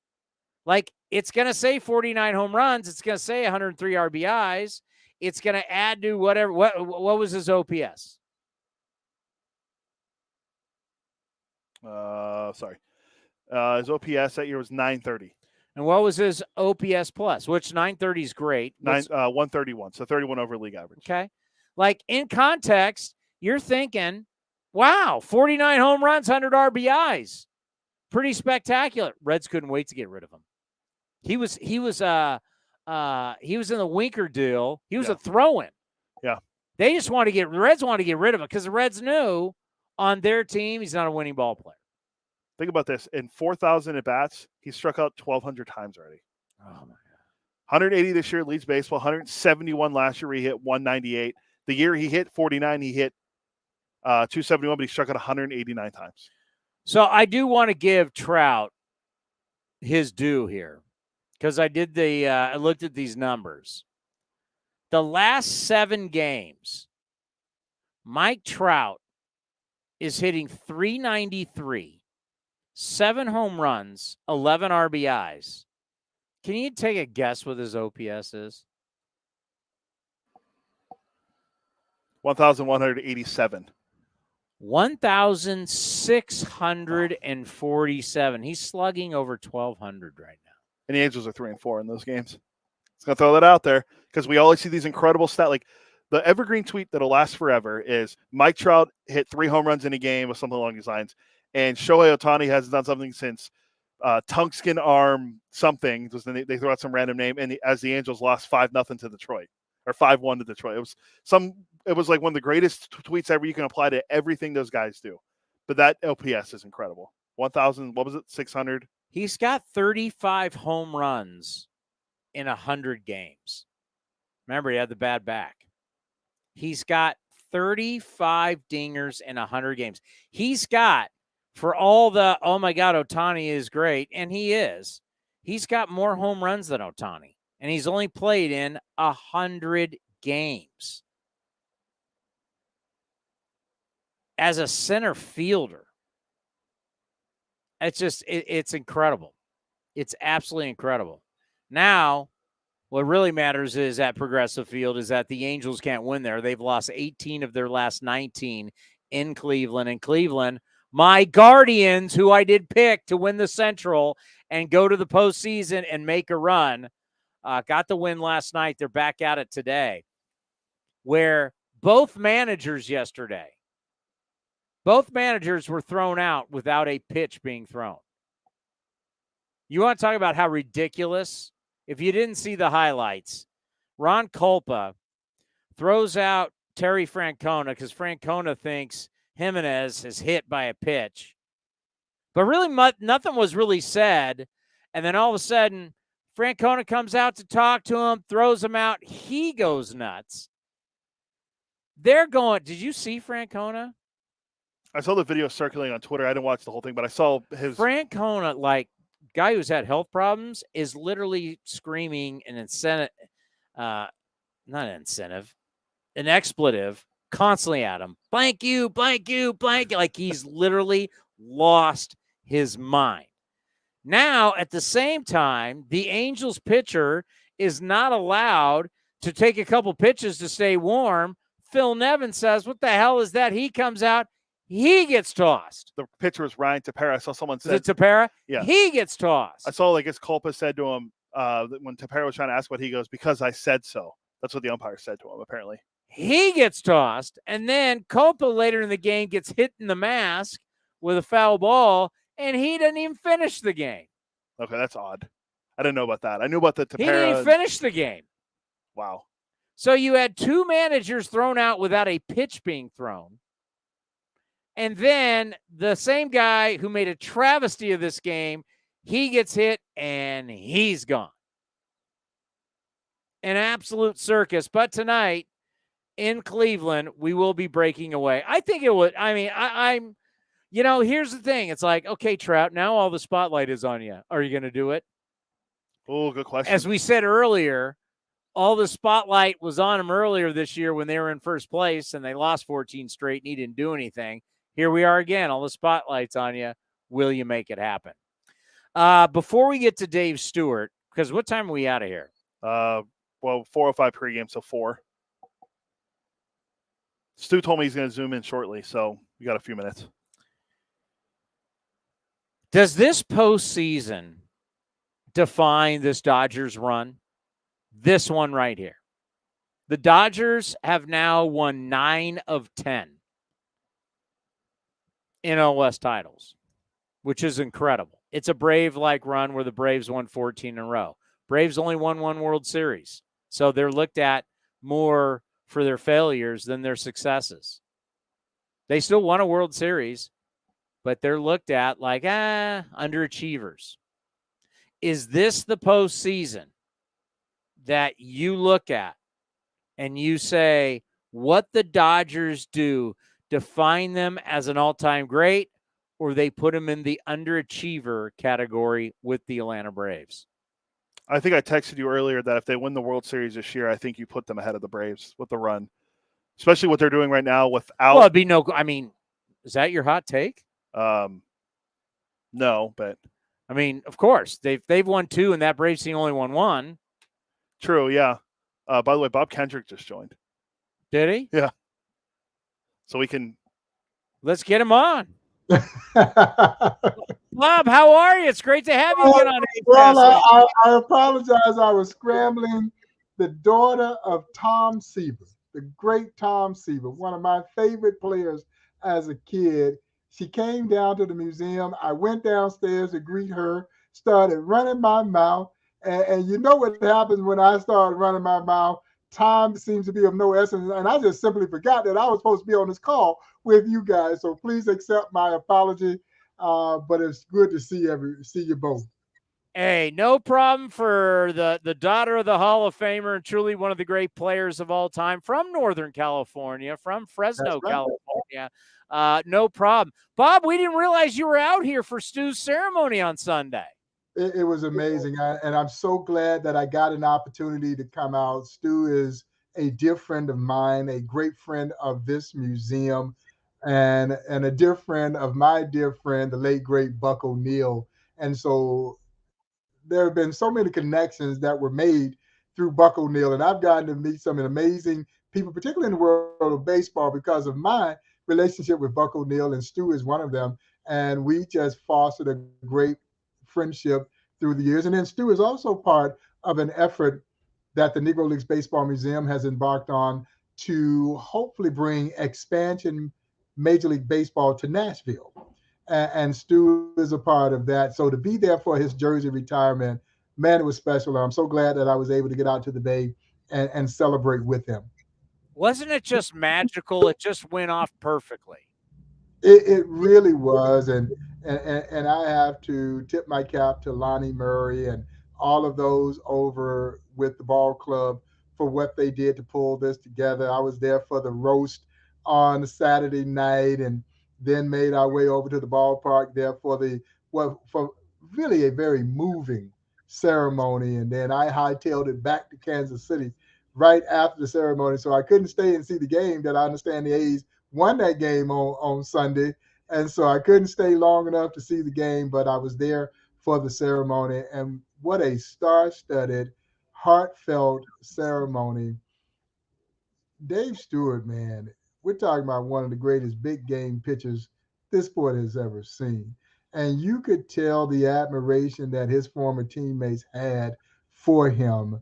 Like, it's going to say 49 home runs. It's going to say 103 RBIs. It's going to add to whatever. What was his OPS? His OPS that year was 930. And what was his OPS plus? Which 930 is great. 131. So 31 over league average. Okay. Like, in context, you're thinking, wow, 49 home runs, 100 RBIs. Pretty spectacular. Reds couldn't wait to get rid of him. He was in the Winker deal. He was a throw-in. Yeah. They just want to the Reds want to get rid of him because the Reds knew on their team he's not a winning ball player. Think about this. In 4,000 at-bats, he struck out 1,200 times already. Oh, my God. 180 this year, leads baseball. 171 last year, he hit 198. The year he hit 49, he hit 271, but he struck out 189 times. So I do want to give Trout his due here because I looked at these numbers. The last 7 games, Mike Trout is hitting 393, 7 home runs, 11 RBIs. Can you take a guess what his OPS is? 1,187. 1,647. He's slugging over 1,200 right now. And the Angels are 3-4 in those games. It's going to throw that out there because we always see these incredible stats. Like the evergreen tweet that'll last forever is Mike Trout hit 3 home runs in a game or something along these lines. And Shohei Ohtani hasn't done something since Tunkskin Arm something. They throw out some random name. And as the Angels lost 5-0 to Detroit. Or 5-1 to Detroit. It was like one of the greatest tweets ever. You can apply to everything those guys do. But that LPS is incredible. 1,000, what was it? 600? He's got 35 home runs in 100 games. Remember, he had the bad back. He's got 35 dingers in 100 games. He's got, for all the, oh my God, Ohtani is great, and he is. He's got more home runs than Ohtani. and he's only played in 100 games as a center fielder. It's incredible. It's absolutely incredible. Now, what really matters is at Progressive Field is that the Angels can't win there. They've lost 18 of their last 19 in Cleveland. And Cleveland, my Guardians, who I did pick to win the Central and go to the postseason and make a run, got the win last night. They're back at it today, where both managers yesterday, both managers were thrown out without a pitch being thrown. You want to talk about how ridiculous? If you didn't see the highlights, Ron Culpa throws out Terry Francona because Francona thinks Jimenez is hit by a pitch. But really, nothing was really said. And then all of a sudden, Francona comes out to talk to him, throws him out. He goes nuts. They're going, did you see Francona? I saw the video circulating on Twitter. I didn't watch the whole thing, but I saw his. Francona, like, guy who's had health problems, is literally screaming an incentive, not an incentive, an expletive constantly at him. Blank you, blank you, blank you. Like he's literally lost his mind. Now, at the same time, the Angels pitcher is not allowed to take a couple pitches to stay warm. Phil Nevin says, what the hell is that? He comes out. He gets tossed. The pitcher was Ryan Tepera. I saw someone say. Is it Tepera? Yeah. He gets tossed. I saw, like, his Culpa said to him when Tepera was trying to ask what he goes, because I said so. That's what the umpire said to him, apparently. He gets tossed. And then Culpa later in the game gets hit in the mask with a foul ball, and he doesn't even finish the game. Okay, that's odd. I didn't know about that. I knew about the Tepera. He didn't even finish the game. Wow. So you had two managers thrown out without a pitch being thrown. And then the same guy who made a travesty of this game, he gets hit and he's gone. An absolute circus. But tonight in Cleveland, we will be breaking away. I think it would. I mean, I'm, you know, here's the thing. It's like, okay, Trout, now all the spotlight is on you. Are you going to do it? Oh, good question. As we said earlier, all the spotlight was on him earlier this year when they were in first place and they lost 14 straight and he didn't do anything. Here we are again. All the spotlight's on you. Will you make it happen? Before we get to Dave Stewart, because what time are we out of here? Well, 4:05 pregame, so 4. Stu told me he's going to zoom in shortly, so we got a few minutes. Does this postseason define this Dodgers run? This one right here. The Dodgers have now won 9 of 10. NL West titles, which is incredible. It's a Brave-like run where the Braves won 14 in a row. Braves only won 1 World Series, so they're looked at more for their failures than their successes. They still won a World Series, but they're looked at like, underachievers. Is this the postseason that you look at and you say, what the Dodgers do define them as an all-time great, or they put them in the underachiever category with the Atlanta Braves? I think I texted you earlier that if they win the World Series this year, I think you put them ahead of the Braves with the run, especially what they're doing right now without. Well, it'd be no. I mean, is that your hot take? No, but I mean, of course they've won 2, and that Braves team only won 1. True, yeah. By the way, Bob Kendrick just joined. Did he? Yeah. So we can. Let's get him on. Bob, how are you? It's great to have you again on. Well, I apologize. I was scrambling. The daughter of Tom Seaver, the great Tom Seaver, one of my favorite players as a kid. She came down to the museum. I went downstairs to greet her, started running my mouth. And you know what happens when I start running my mouth? Time seems to be of no essence. And I just simply forgot that I was supposed to be on this call with you guys. So please accept my apology. But it's good to see you both. Hey, no problem for the daughter of the Hall of Famer and truly one of the great players of all time from Northern California, from Fresno, right. California. No problem. Bob, we didn't realize you were out here for Stu's ceremony on Sunday. It was amazing. And I'm so glad that I got an opportunity to come out. Stu is a dear friend of mine, a great friend of this museum, and a dear friend of my dear friend, the late great Buck O'Neill. And so there have been so many connections that were made through Buck O'Neill, and I've gotten to meet some amazing people, particularly in the world of baseball, because of my relationship with Buck O'Neill, and Stu is one of them. And we just fostered a great friendship through the years. And then Stu is also part of an effort that the Negro Leagues Baseball Museum has embarked on to hopefully bring expansion Major League Baseball to Nashville. And Stu is a part of that. So to be there for his jersey retirement, man, it was special. I'm so glad that I was able to get out to the Bay and celebrate with him. Wasn't it just magical? It just went off perfectly. It really was, and I have to tip my cap to Lonnie Murray and all of those over with the ball club for what they did to pull this together. I was there for the roast on Saturday night, and then made our way over to the ballpark there for really a very moving ceremony, and then I hightailed it back to Kansas City right after the ceremony, so I couldn't stay and see the game. That I understand the A's won that game on Sunday, and so I couldn't stay long enough to see the game, but I was there for the ceremony, and what a star-studded, heartfelt ceremony. Dave Stewart, man, we're talking about one of the greatest big game pitchers this sport has ever seen. And you could tell the admiration that his former teammates had for him.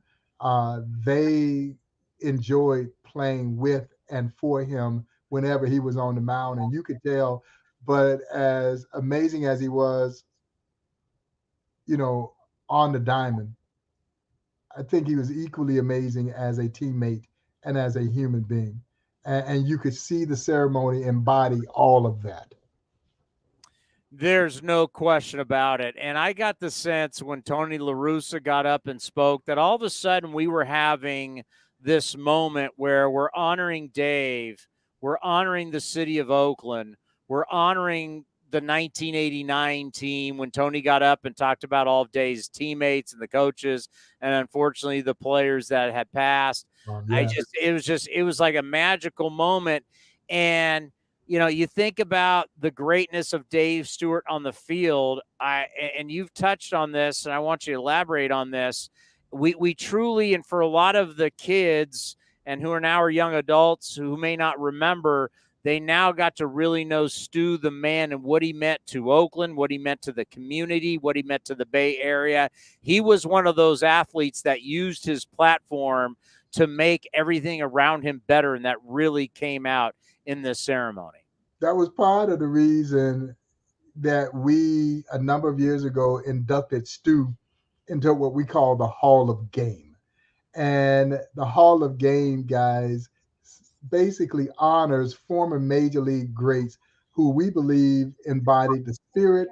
They enjoyed playing with and for him whenever he was on the mound, and you could tell. But as amazing as he was, on the diamond, I think he was equally amazing as a teammate and as a human being. And you could see the ceremony embody all of that. There's no question about it. And I got the sense when Tony La Russa got up and spoke that all of a sudden we were having this moment where we're honoring Dave, we're honoring the city of Oakland, we're honoring the 1989 team when Tony got up and talked about all of Dave's teammates and the coaches and unfortunately the players that had passed. Yeah. It was like a magical moment. And you think about the greatness of Dave Stewart on the field, and you've touched on this, and I want you to elaborate on this. We truly, and for a lot of the kids and who are now our young adults who may not remember, they now got to really know Stu the man and what he meant to Oakland, what he meant to the community, what he meant to the Bay Area. He was one of those athletes that used his platform to make everything around him better, and that really came out in this ceremony. That was part of the reason that we, a number of years ago, inducted Stu into what we call the Hall of Game. And the Hall of Game, guys, basically honors former Major League greats who we believe embodied the spirit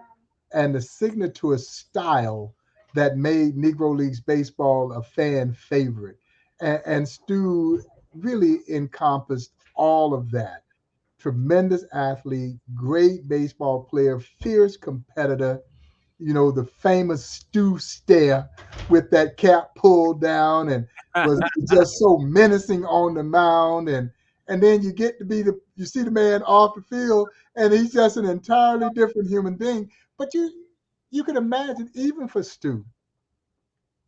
and the signature style that made Negro Leagues baseball a fan favorite. And Stu really encompassed all of that. Tremendous athlete, great baseball player, fierce competitor, the famous Stu stare with that cap pulled down, and was just so menacing on the mound. And then you get to you see the man off the field, and he's just an entirely different human being. But you can imagine, even for Stu,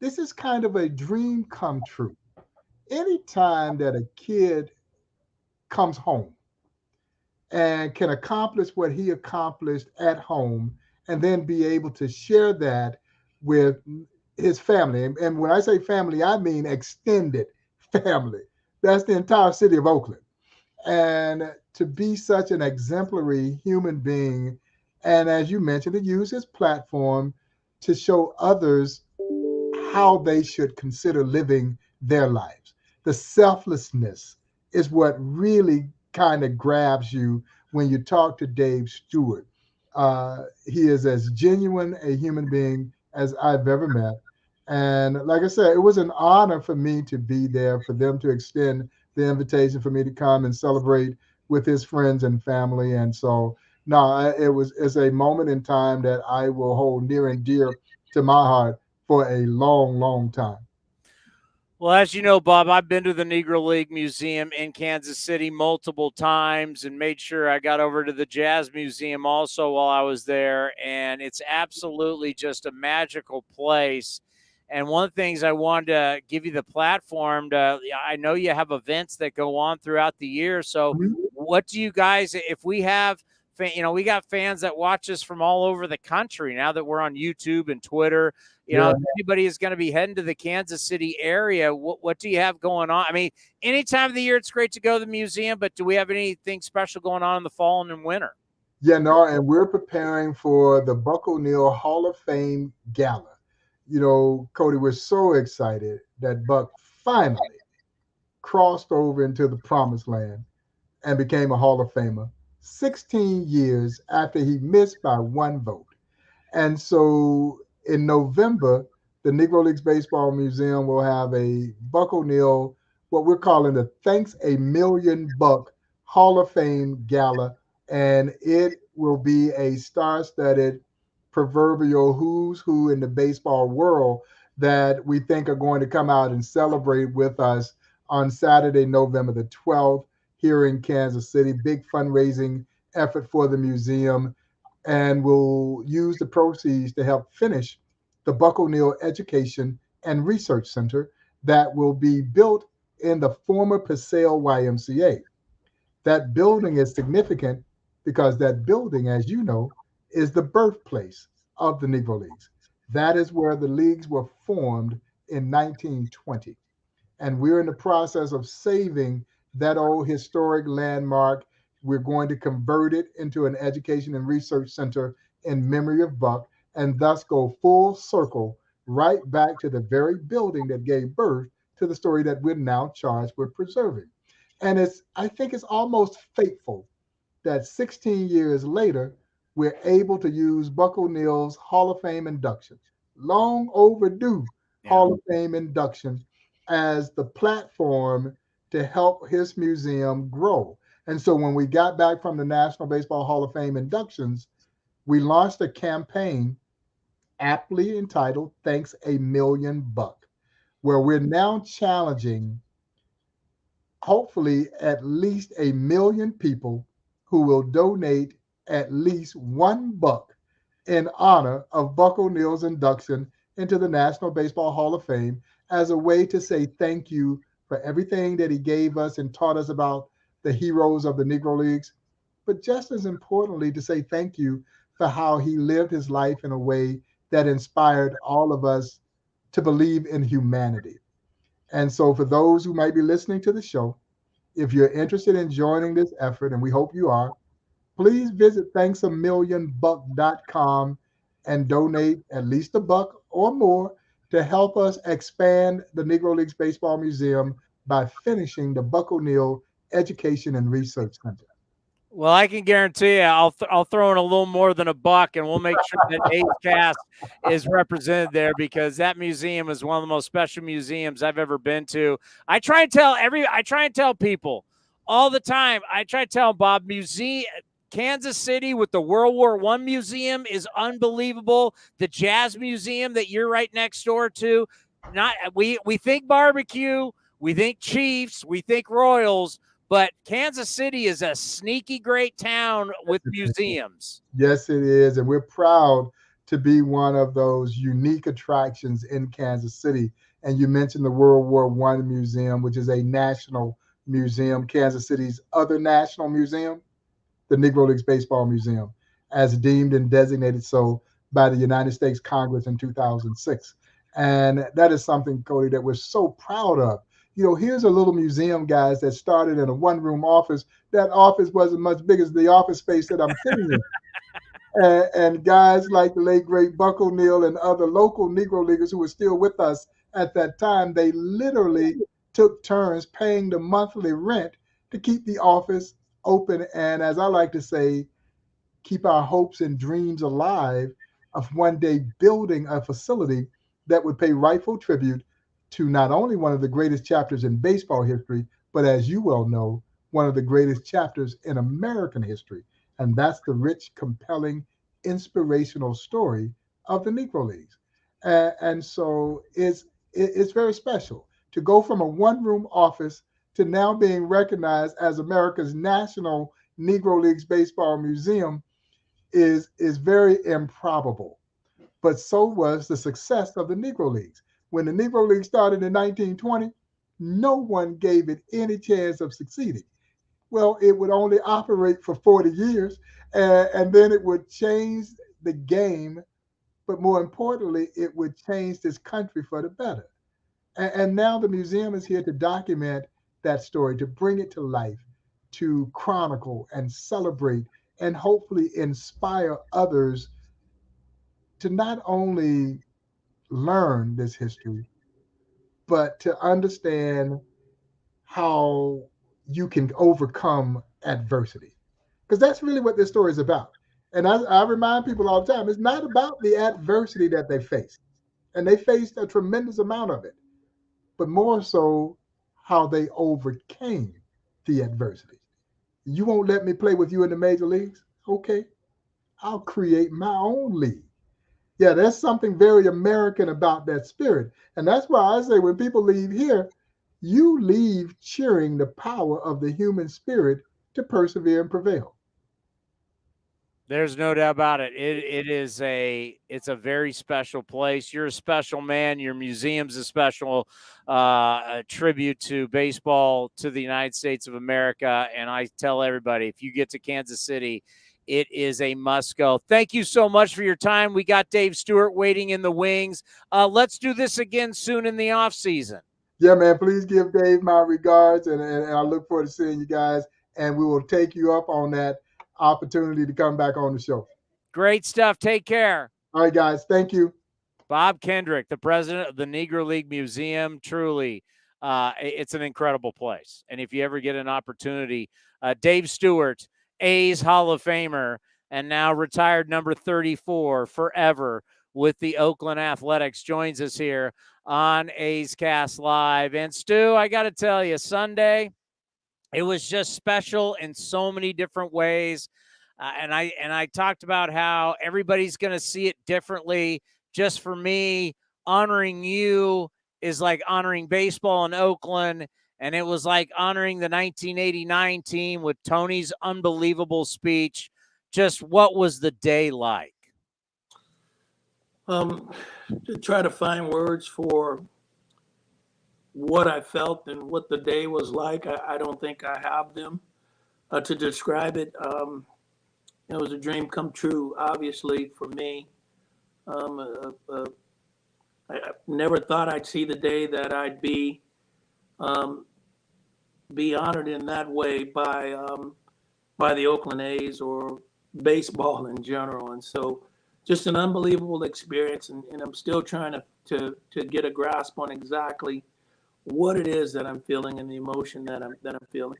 this is kind of a dream come true. Anytime that a kid comes home and can accomplish what he accomplished at home and then be able to share that with his family. And when I say family, I mean extended family. That's the entire city of Oakland. And to be such an exemplary human being, and as you mentioned, to use his platform to show others how they should consider living their lives. The selflessness is what really kind of grabs you when you talk to Dave Stewart. He is as genuine a human being as I've ever met. And like I said, it was an honor for me to be there, for them to extend the invitation for me to come and celebrate with his friends and family. And so, no, it's a moment in time that I will hold near and dear to my heart for a long, long time. Well, as you know, Bob, I've been to the Negro League Museum in Kansas City multiple times and made sure I got over to the Jazz Museum also while I was there. And it's absolutely just a magical place. And one of the things I wanted to give you the platform to, I know you have events that go on throughout the year. So what do you guys, if we have, we got fans that watch us from all over the country now that we're on YouTube and Twitter. If anybody is going to be heading to the Kansas City area, what do you have going on? I mean, any time of the year, it's great to go to the museum, but do we have anything special going on in the fall and in winter? Yeah, no, and we're preparing for the Buck O'Neil Hall of Fame Gala. Cody, we're so excited that Buck finally crossed over into the promised land and became a Hall of Famer 16 years after he missed by one vote. And so in November, the Negro Leagues Baseball Museum will have a Buck O'Neil, what we're calling the Thanks a Million Buck Hall of Fame Gala. And it will be a star-studded proverbial who's who in the baseball world that we think are going to come out and celebrate with us on Saturday, November the 12th here in Kansas City. Big fundraising effort for the museum. And we'll use the proceeds to help finish the Buck O'Neil Education and Research Center that will be built in the former Paseo YMCA. That building is significant because that building, as you know, is the birthplace of the Negro Leagues. That is where the leagues were formed in 1920. And we're in the process of saving that old historic landmark. We're going to convert it into an education and research center in memory of Buck, and thus go full circle right back to the very building that gave birth to the story that we're now charged with preserving. And I think it's almost fateful that 16 years later, we're able to use Buck O'Neil's Hall of Fame induction, long overdue Hall of Fame induction, as the platform to help his museum grow. And so when we got back from the National Baseball Hall of Fame inductions, we launched a campaign aptly entitled Thanks a Million Buck, where we're now challenging hopefully at least 1 million people who will donate at least $1 in honor of Buck O'Neil's induction into the National Baseball Hall of Fame as a way to say thank you for everything that he gave us and taught us about the heroes of the Negro Leagues, but just as importantly, to say thank you for how he lived his life in a way that inspired all of us to believe in humanity. And so for those who might be listening to the show, if you're interested in joining this effort, and we hope you are, please visit thanksamillionbuck.com and donate at least $1 or more to help us expand the Negro Leagues Baseball Museum by finishing the Buck O'Neil Education and Research Center. Well, I can guarantee you I'll throw in a little more than $1, and we'll make sure that A's Cast is represented there, because that museum is one of the most special museums I've ever been to. I try and tell people all the time. I try to tell Bob, Kansas City with the World War I museum is unbelievable. The Jazz Museum that you're right next door to, we think barbecue, we think Chiefs, we think Royals, but Kansas City is a sneaky great town with museums. Yes, it is. And we're proud to be one of those unique attractions in Kansas City. And you mentioned the World War I Museum, which is a national museum. Kansas City's other national museum, the Negro Leagues Baseball Museum, as deemed and designated so by the United States Congress in 2006. And that is something, Cody, that we're so proud of. Here's a little museum, guys, that started in a one-room office. That office wasn't much big as the office space that I'm sitting in. And guys like the late, great Buck O'Neil and other local Negro Leaguers who were still with us at that time, they literally took turns paying the monthly rent to keep the office open. And as I like to say, keep our hopes and dreams alive of one day building a facility that would pay rightful tribute to not only one of the greatest chapters in baseball history, but as you well know, one of the greatest chapters in American history. And that's the rich, compelling, inspirational story of the Negro Leagues. And so it's very special to go from a one-room office to now being recognized as America's national Negro Leagues Baseball Museum is very improbable. But so was the success of the Negro Leagues. When the Negro League started in 1920, no one gave it any chance of succeeding. Well, it would only operate for 40 years, and then it would change the game, but more importantly, it would change this country for the better. And now the museum is here to document that story, to bring it to life, to chronicle and celebrate, and hopefully inspire others to not only learn this history, but to understand how you can overcome adversity. Because that's really what this story is about. And I remind people all the time, it's not about the adversity that they faced. And they faced a tremendous amount of it, but more so how they overcame the adversity. You won't let me play with you in the major leagues? Okay, I'll create my own league. Yeah, there's something very American about that spirit. And that's why I say when people leave here, you leave cheering the power of the human spirit to persevere and prevail. There's no doubt about it. It's a very special place. You're a special man. Your museum's a special tribute to baseball, to the United States of America. And I tell everybody, if you get to Kansas City, it is a must go. Thank you so much for your time. We got Dave Stewart waiting in the wings. Let's do this again soon in the off season. Yeah, man, please give Dave my regards, and I look forward to seeing you guys, and we will take you up on that opportunity to come back on the show. Great stuff. Take care. All right, guys. Thank you. Bob Kendrick, the president of the Negro League Museum. Truly, it's an incredible place. And if you ever get an opportunity, Dave Stewart, A's Hall of Famer, and now retired number 34 forever with the Oakland Athletics, joins us here on A's Cast Live. And Stu, I got to tell you, Sunday, it was just special in so many different ways. And I talked about how everybody's going to see it differently. Just for me, honoring you is like honoring baseball in Oakland. And it was like honoring the 1989 team with Tony's unbelievable speech. Just what was the day like? To try to find words for what I felt and what the day was like, I don't think I have them to describe it. It was a dream come true, obviously, for me. I never thought I'd see the day that I'd be honored in that way by the Oakland A's or baseball in general. And so just an unbelievable experience. And I'm still trying to get a grasp on exactly what it is that I'm feeling and the emotion that I'm feeling.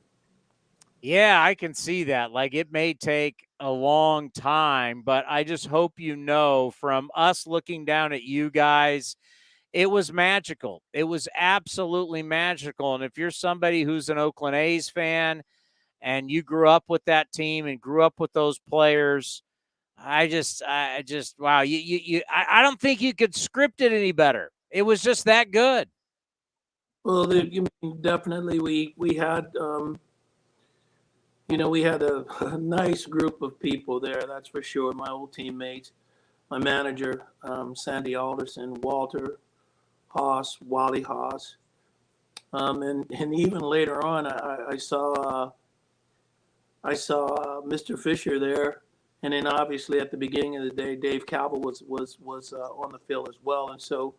Yeah, I can see that. Like, it may take a long time, but I just hope you know, from us looking down at you guys, it was magical. It was absolutely magical. And if you're somebody who's an Oakland A's fan and you grew up with that team and grew up with those players, I just wow, I don't think you could script it any better. It was just that good. Well, definitely we had we had a nice group of people there, that's for sure. My old teammates, my manager, Sandy Alderson, Walter Haas, Wally Haas, and even later on, I saw Mr. Fisher there, and then obviously at the beginning of the day, Dave Cabell was on the field as well, and so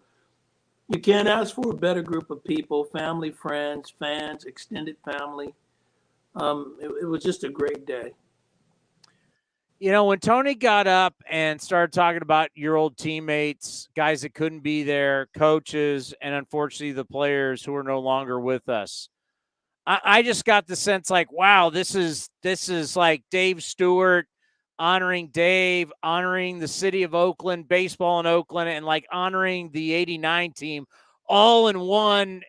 you can't ask for a better group of people, family, friends, fans, extended family. It was just a great day. You know, when Tony got up and started talking about your old teammates, guys that couldn't be there, coaches, and unfortunately the players who are no longer with us, I just got the sense like, wow, this is like Dave Stewart honoring Dave, honoring the city of Oakland, baseball in Oakland, and like honoring the 89 team all in one.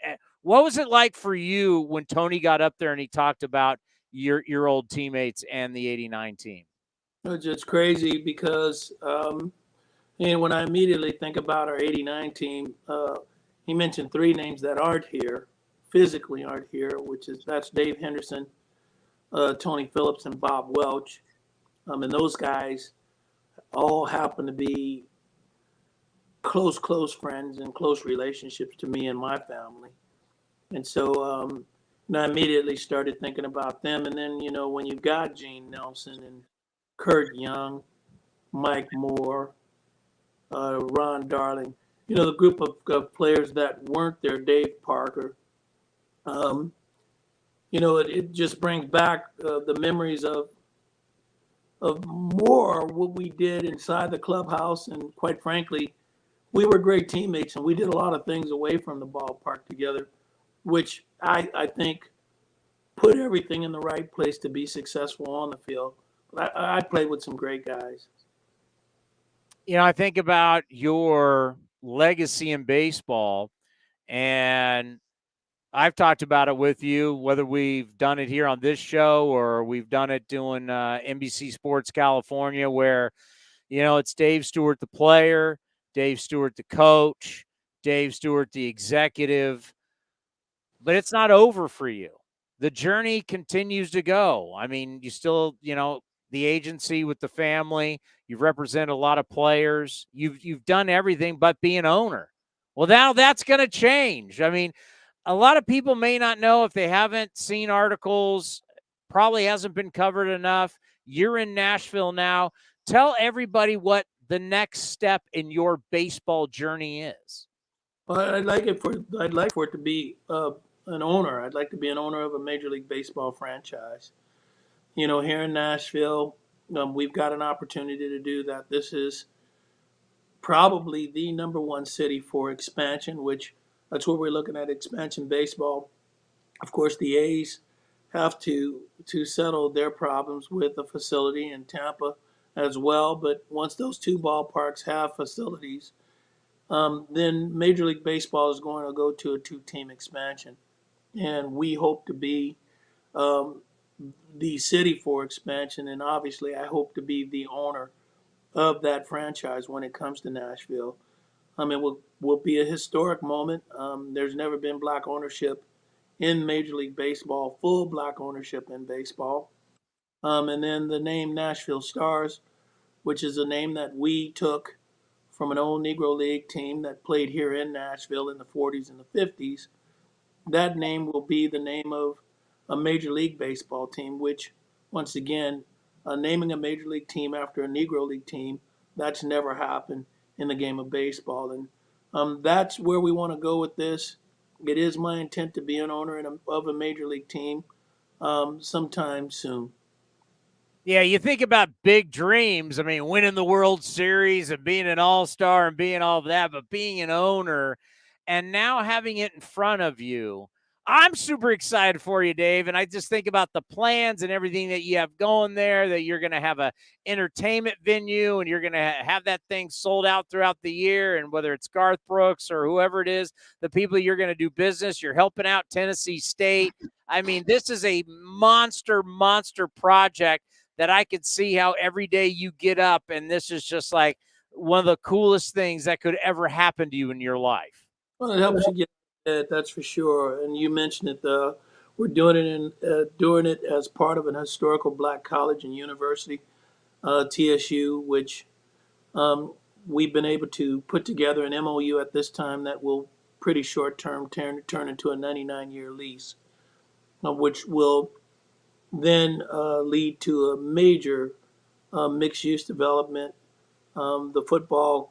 What was it like for you when Tony got up there and he talked about your old teammates and the 89 team? It's just crazy because, And when I immediately think about our '89 team, he mentioned three names that aren't here, physically aren't here, that's Dave Henderson, Tony Phillips, and Bob Welch. And those guys all happen to be close friends and close relationships to me and my family. And so I immediately started thinking about them. And then, when you've got Gene Nelson and Kurt Young, Mike Moore, Ron Darling, the group of players that weren't there, Dave Parker, it just brings back the memories of more what we did inside the clubhouse. And quite frankly, we were great teammates and we did a lot of things away from the ballpark together, which I think put everything in the right place to be successful on the field. I played with some great guys. I think about your legacy in baseball, and I've talked about it with you, whether we've done it here on this show or we've done it doing NBC Sports California, where, it's Dave Stewart, the player, Dave Stewart, the coach, Dave Stewart, the executive, but it's not over for you. The journey continues to go. I mean, you still, the agency with the family, you've represented a lot of players, you've done everything but be an owner. Well, now that's going to change. I mean, a lot of people may not know if they haven't seen articles, probably hasn't been covered enough. You're in Nashville now. Tell everybody what the next step in your baseball journey is. Well, I'd like for it to be an owner. I'd like to be an owner of a Major League Baseball franchise. Here in Nashville, we've got an opportunity to do that. This is probably the number one city for expansion, which that's what we're looking at, expansion baseball. Of course, the A's have to settle their problems with the facility in Tampa as well. But once those two ballparks have facilities, then Major League Baseball is going to go to a two-team expansion. And we hope to be the city for expansion. And obviously, I hope to be the owner of that franchise when it comes to Nashville. It will be a historic moment. There's never been black ownership in Major League Baseball, full black ownership in baseball. And then the name Nashville Stars, which is a name that we took from an old Negro League team that played here in Nashville in the 40s and the 50s. That name will be the name of a Major League Baseball team, which, once again, naming a Major League team after a Negro League team, that's never happened in the game of baseball. And that's where we want to go with this. It is my intent to be an owner of a Major League team sometime soon. Yeah, you think about big dreams. I mean, winning the World Series and being an all-star and being all of that, but being an owner and now having it in front of you, I'm super excited for you, Dave. And I just think about the plans and everything that you have going there, that you're going to have a entertainment venue and you're going to have that thing sold out throughout the year. And whether it's Garth Brooks or whoever it is, the people you're going to do business, you're helping out Tennessee State. I mean, this is a monster project that I could see how every day you get up and this is just like one of the coolest things that could ever happen to you in your life. Well, it helps you get it, that's for sure. And you mentioned it. We're doing it as part of an historical black college and university, TSU, which we've been able to put together an MOU at this time that will pretty short term turn into a 99-year lease, which will then lead to a major mixed use development. The football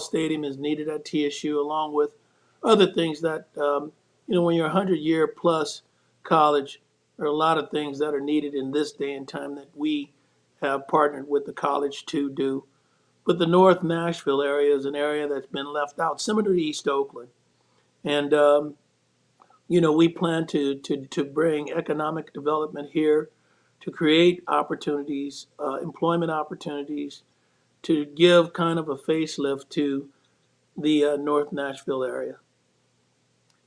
stadium is needed at TSU, along with other things that, when you're a 100-year plus college, there are a lot of things that are needed in this day and time that we have partnered with the college to do. But the North Nashville area is an area that's been left out, similar to East Oakland. And, we plan to bring economic development here, to create opportunities, employment opportunities, to give kind of a facelift to the North Nashville area.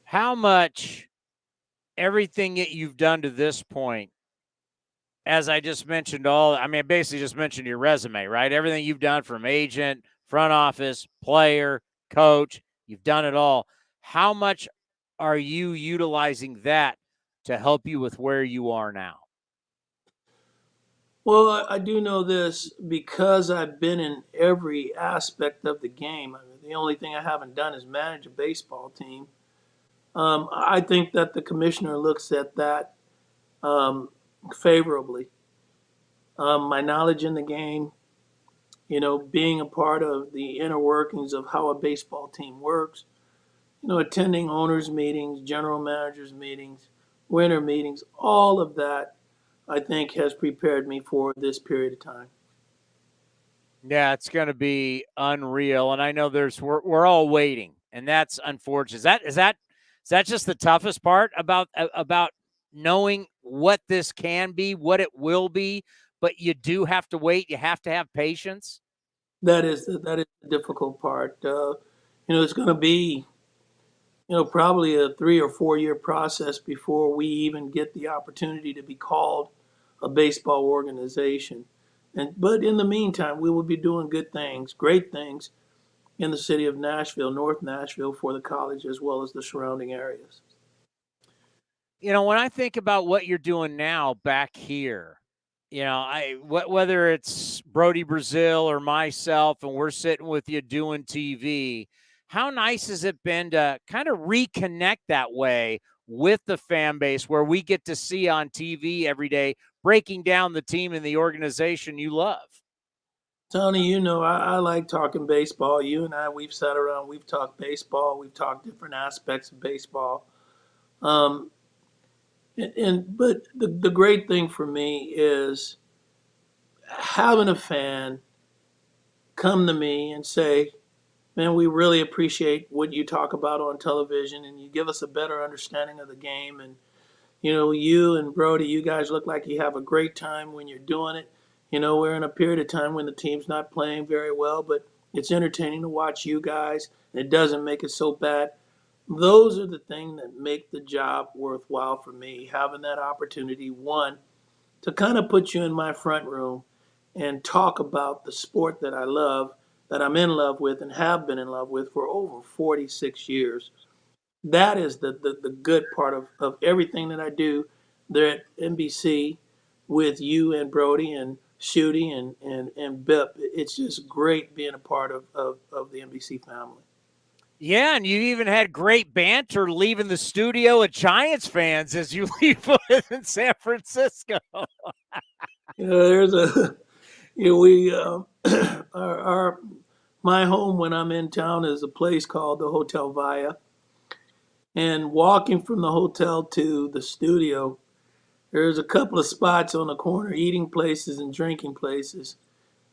How much everything that you've done to this point, as I just mentioned I basically just mentioned your resume, right? Everything you've done from agent, front office, player, coach. You've done it all. How much are you utilizing that to help you with where you are now? Well, I do know this because I've been in every aspect of the game. I mean, the only thing I haven't done is manage a baseball team. I think that the commissioner looks at that favorably. My knowledge in the game, being a part of the inner workings of how a baseball team works, attending owners' meetings, general managers' meetings, winter meetings, all of that, I think, has prepared me for this period of time. Yeah, it's going to be unreal, and I know we're all waiting, and that's unfortunate. Is that just the toughest part about knowing what this can be, what it will be, but you do have to wait. You have to have patience. That is the difficult part. It's going to be, probably a 3 or 4 year process before we even get the opportunity to be called a baseball organization. But in the meantime, we will be doing good things, great things in the city of Nashville, North Nashville, for the college as well as the surrounding areas. When I think about what you're doing now back here, whether it's Brody Brazil or myself, and we're sitting with you doing TV, how nice has it been to kind of reconnect that way with the fan base where we get to see on TV every day, breaking down the team and the organization you love? Tony, I like talking baseball. You and I, we've sat around, we've talked baseball, we've talked different aspects of baseball. But the great thing for me is having a fan come to me and say, man, we really appreciate what you talk about on television, and you give us a better understanding of the game. And, you and Brody, you guys look like you have a great time when you're doing it. We're in a period of time when the team's not playing very well, but it's entertaining to watch you guys. And it doesn't make it so bad. Those are the things that make the job worthwhile for me, having that opportunity, one, to kind of put you in my front room and talk about the sport that I love, that I'm in love with and have been in love with for over 46 years. That is the good part of everything that I do there at NBC with you and Brody and Shooty and Bip. It's just great being a part of the NBC family. Yeah, and you even had great banter leaving the studio at Giants fans as you leave in San Francisco. There's we my home when I'm in town is a place called the Hotel Via, and walking from the hotel to the studio, there's a couple of spots on the corner, eating places and drinking places,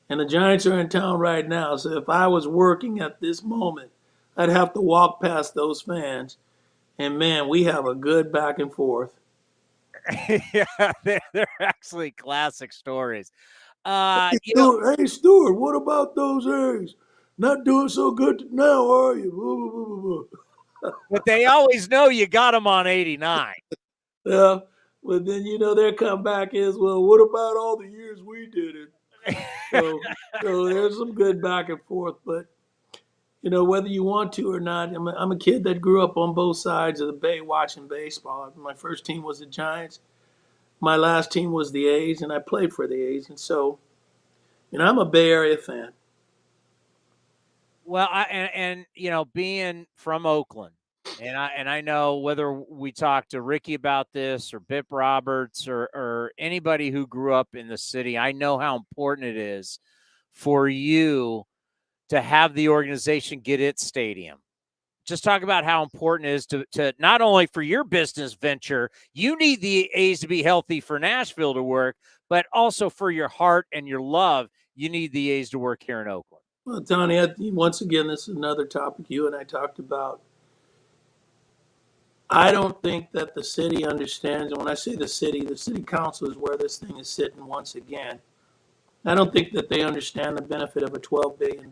and the Giants are in town right now. So if I was working at this moment, I'd have to walk past those fans, and man, we have a good back and forth. Yeah, they're actually classic stories. Hey, Stewart, what about those A's? Not doing so good now, are you? But they always know you got them on 89. Yeah, but then their comeback is, well, what about all the years we did it? So there's some good back and forth, but whether you want to or not, I'm a kid that grew up on both sides of the bay watching baseball. My first team was the Giants. My last team was the A's, and I played for the A's, and so I'm a Bay Area fan. Well, being from Oakland, and I know whether we talk to Ricky about this or Bip Roberts or anybody who grew up in the city, I know how important it is for you to have the organization get its stadium. Just talk about how important it is to not only for your business venture, you need the A's to be healthy for Nashville to work, but also for your heart and your love, you need the A's to work here in Oakland. Well, Tony, once again, this is another topic you and I talked about. I don't think that the city understands, and when I say the city council is where this thing is sitting once again. I don't think that they understand the benefit of a $12 billion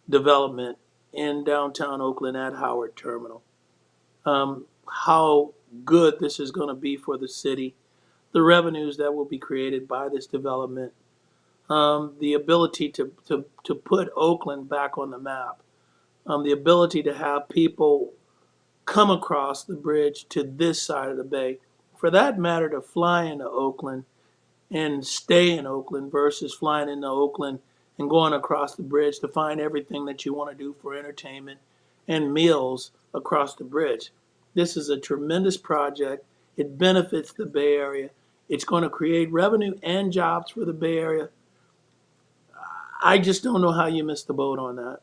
development in downtown Oakland at Howard Terminal. How good this is going to be for the city, the revenues that will be created by this development, the ability to put Oakland back on the map, the ability to have people come across the bridge to this side of the bay. For that matter, to fly into Oakland and stay in Oakland versus flying into Oakland and going across the bridge to find everything that you want to do for entertainment and meals across the bridge. This is a tremendous project. It benefits the Bay Area. It's going to create revenue and jobs for the Bay Area. I just don't know how you missed the boat on that.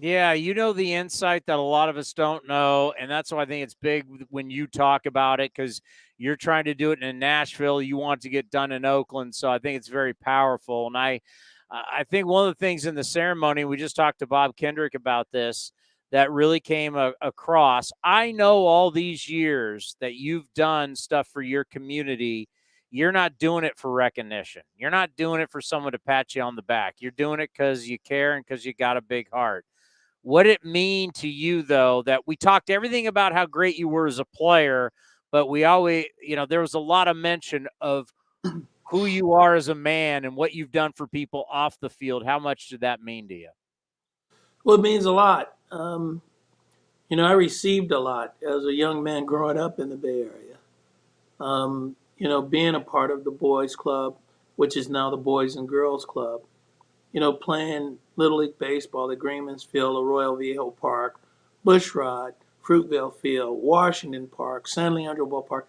Yeah, you know the insight that a lot of us don't know, and that's why I think it's big when you talk about it, because you're trying to do it in Nashville. You want to get done in Oakland, so I think it's very powerful. And I think one of the things in the ceremony, we just talked to Bob Kendrick about this, that really came across. I know all these years that you've done stuff for your community, you're not doing it for recognition. You're not doing it for someone to pat you on the back. You're doing it because you care and because you got a big heart. What it mean to you, though, that we talked everything about how great you were as a player, but we always, there was a lot of mention of who you are as a man and what you've done for people off the field. How much did that mean to you? Well, it means a lot. I received a lot as a young man growing up in the Bay Area. Being a part of the Boys Club, which is now the Boys and Girls Club. Playing Little League Baseball at Greenman's Field, Arroyo Viejo Park, Bushrod, Fruitvale Field, Washington Park, San Leandro Ballpark.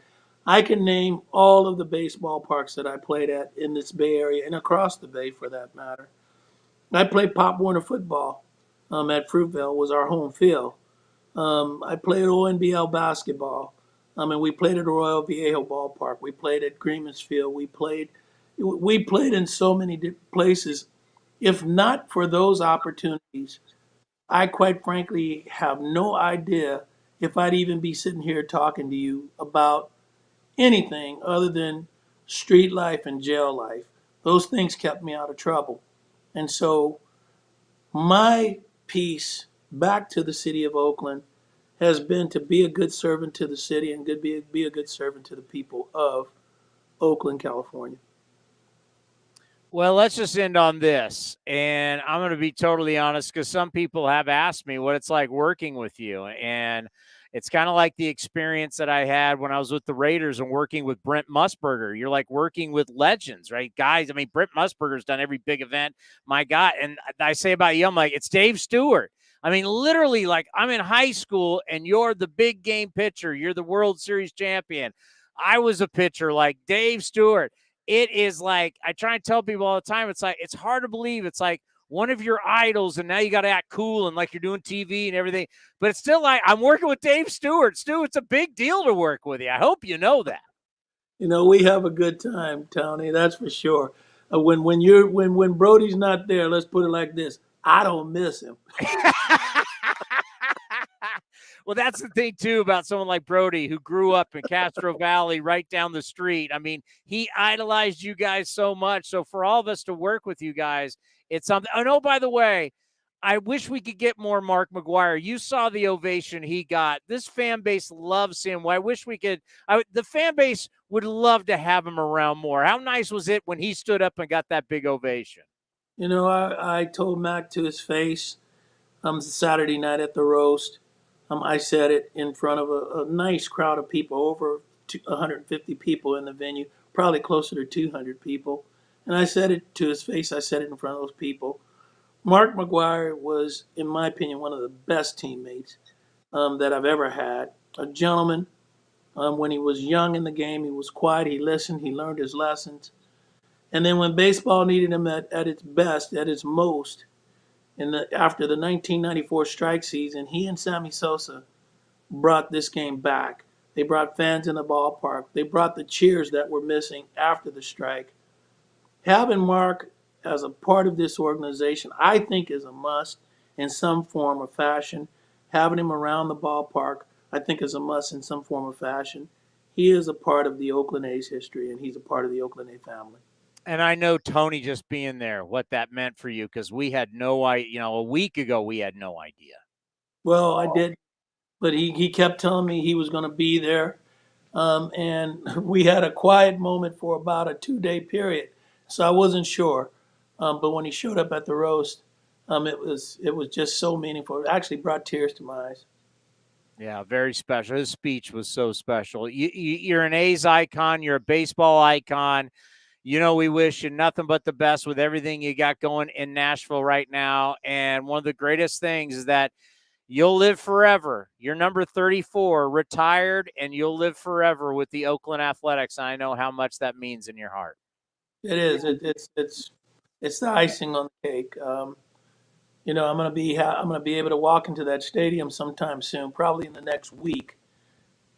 I can name all of the baseball parks that I played at in this Bay Area and across the Bay for that matter. I played Pop Warner football at Fruitvale, was our home field. I played ONBL basketball. And we played at Arroyo Viejo Ballpark. We played at Greenman's Field. We played in so many places. If not for those opportunities, I quite frankly have no idea if I'd even be sitting here talking to you about anything other than street life and jail life. Those things kept me out of trouble. And so my piece back to the city of Oakland has been to be a good servant to the city and be a good servant to the people of Oakland, California. Well, let's just end on this. And I'm going to be totally honest, because some people have asked me what it's like working with you. And it's kind of like the experience that I had when I was with the Raiders and working with Brent Musburger. You're like working with legends, right? Guys, I mean, Brent Musburger's done every big event. My God. And I say about you, I'm like, it's Dave Stewart. I mean, literally, like, I'm in high school and you're the big game pitcher. You're the World Series champion. I was a pitcher like Dave Stewart. It is like, I try and tell people all the time, it's like, it's hard to believe. It's like one of your idols, and now you got to act cool and like you're doing TV and everything. But it's still like, I'm working with Dave Stewart. Stu, it's a big deal to work with you. I hope you know that. We have a good time, Tony. That's for sure. When Brody's not there, let's put it like this: I don't miss him. Well, that's the thing, too, about someone like Brody, who grew up in Castro Valley right down the street. I mean, he idolized you guys so much. So for all of us to work with you guys, it's something. Oh, no, by the way, I wish we could get more Mark McGwire. You saw the ovation he got. This fan base loves him. I wish we could. The fan base would love to have him around more. How nice was it when he stood up and got that big ovation? I told Mac to his face Saturday night at the roast. I said it in front of a nice crowd of people, over 150 people in the venue, probably closer to 200 people. And I said it to his face. I said it in front of those people. Mark McGwire was, in my opinion, one of the best teammates that I've ever had. A gentleman. When he was young in the game, he was quiet. He listened. He learned his lessons. And then when baseball needed him at its best, at its most, after the 1994 strike season, he and Sammy Sosa brought this game back. They brought fans in the ballpark. They brought the cheers that were missing after the strike. Having Mark as a part of this organization, I think, is a must in some form or fashion. Having him around the ballpark, I think, is a must in some form or fashion. He is a part of the Oakland A's history, and he's a part of the Oakland A family. And I know, Tony, just being there, what that meant for you, because we had no idea. A week ago, we had no idea. Well, I did, but he kept telling me he was going to be there. And we had a quiet moment for about a 2-day period. So I wasn't sure. But when he showed up at the roast, it was just so meaningful. It actually brought tears to my eyes. Yeah, very special. His speech was so special. You're an A's icon. You're a baseball icon. You know, we wish you nothing but the best with everything you got going in Nashville right now. And one of the greatest things is that you'll live forever. You're number 34, retired, and you'll live forever with the Oakland Athletics. I know how much that means in your heart. It is. It's the icing on the cake. You know, I'm gonna be able to walk into that stadium sometime soon, probably in the next week,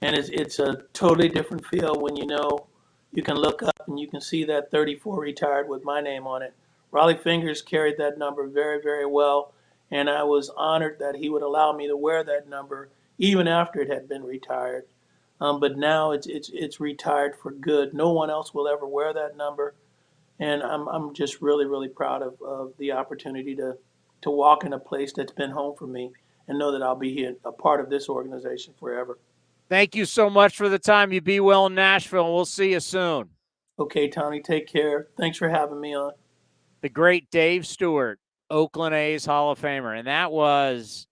and it's a totally different feel when you know you can look up and you can see that 34 retired with my name on it. Raleigh Fingers carried that number very, very well, and I was honored that he would allow me to wear that number even after it had been retired. But now it's retired for good. No one else will ever wear that number, and I'm just really, really proud of the opportunity to walk in a place that's been home for me and know that I'll be here, a part of this organization forever. Thank you so much for the time. You be well in Nashville, and we'll see you soon. Okay, Tony, take care. Thanks for having me on. The great Dave Stewart, Oakland A's Hall of Famer. And that was,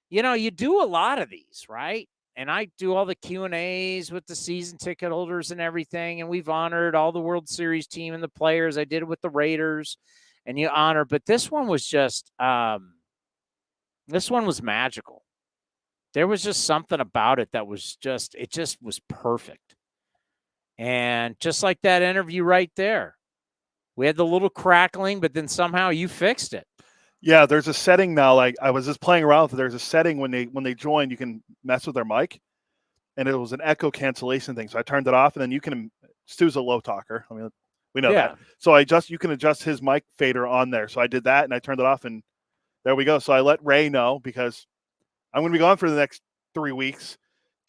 you know, you do a lot of these, right? And I do all the Q&As with the season ticket holders and everything, and we've honored all the World Series team and the players. I did it with the Raiders, and you honor. But this one was just this one was magical. There was just something about it that was just, it just was perfect. And just like that interview right there, we had the little crackling, but then somehow you fixed it. Yeah, there's a setting now. Like I was just playing around with it. There's a setting when they join, you can mess with their mic, and it was an echo cancellation thing. So I turned it off, and then you can. Stu's a low talker. I mean, we know that. So you can adjust his mic fader on there. So I did that, and I turned it off, and there we go. So I let Ray know because I'm going to be gone for the next 3 weeks,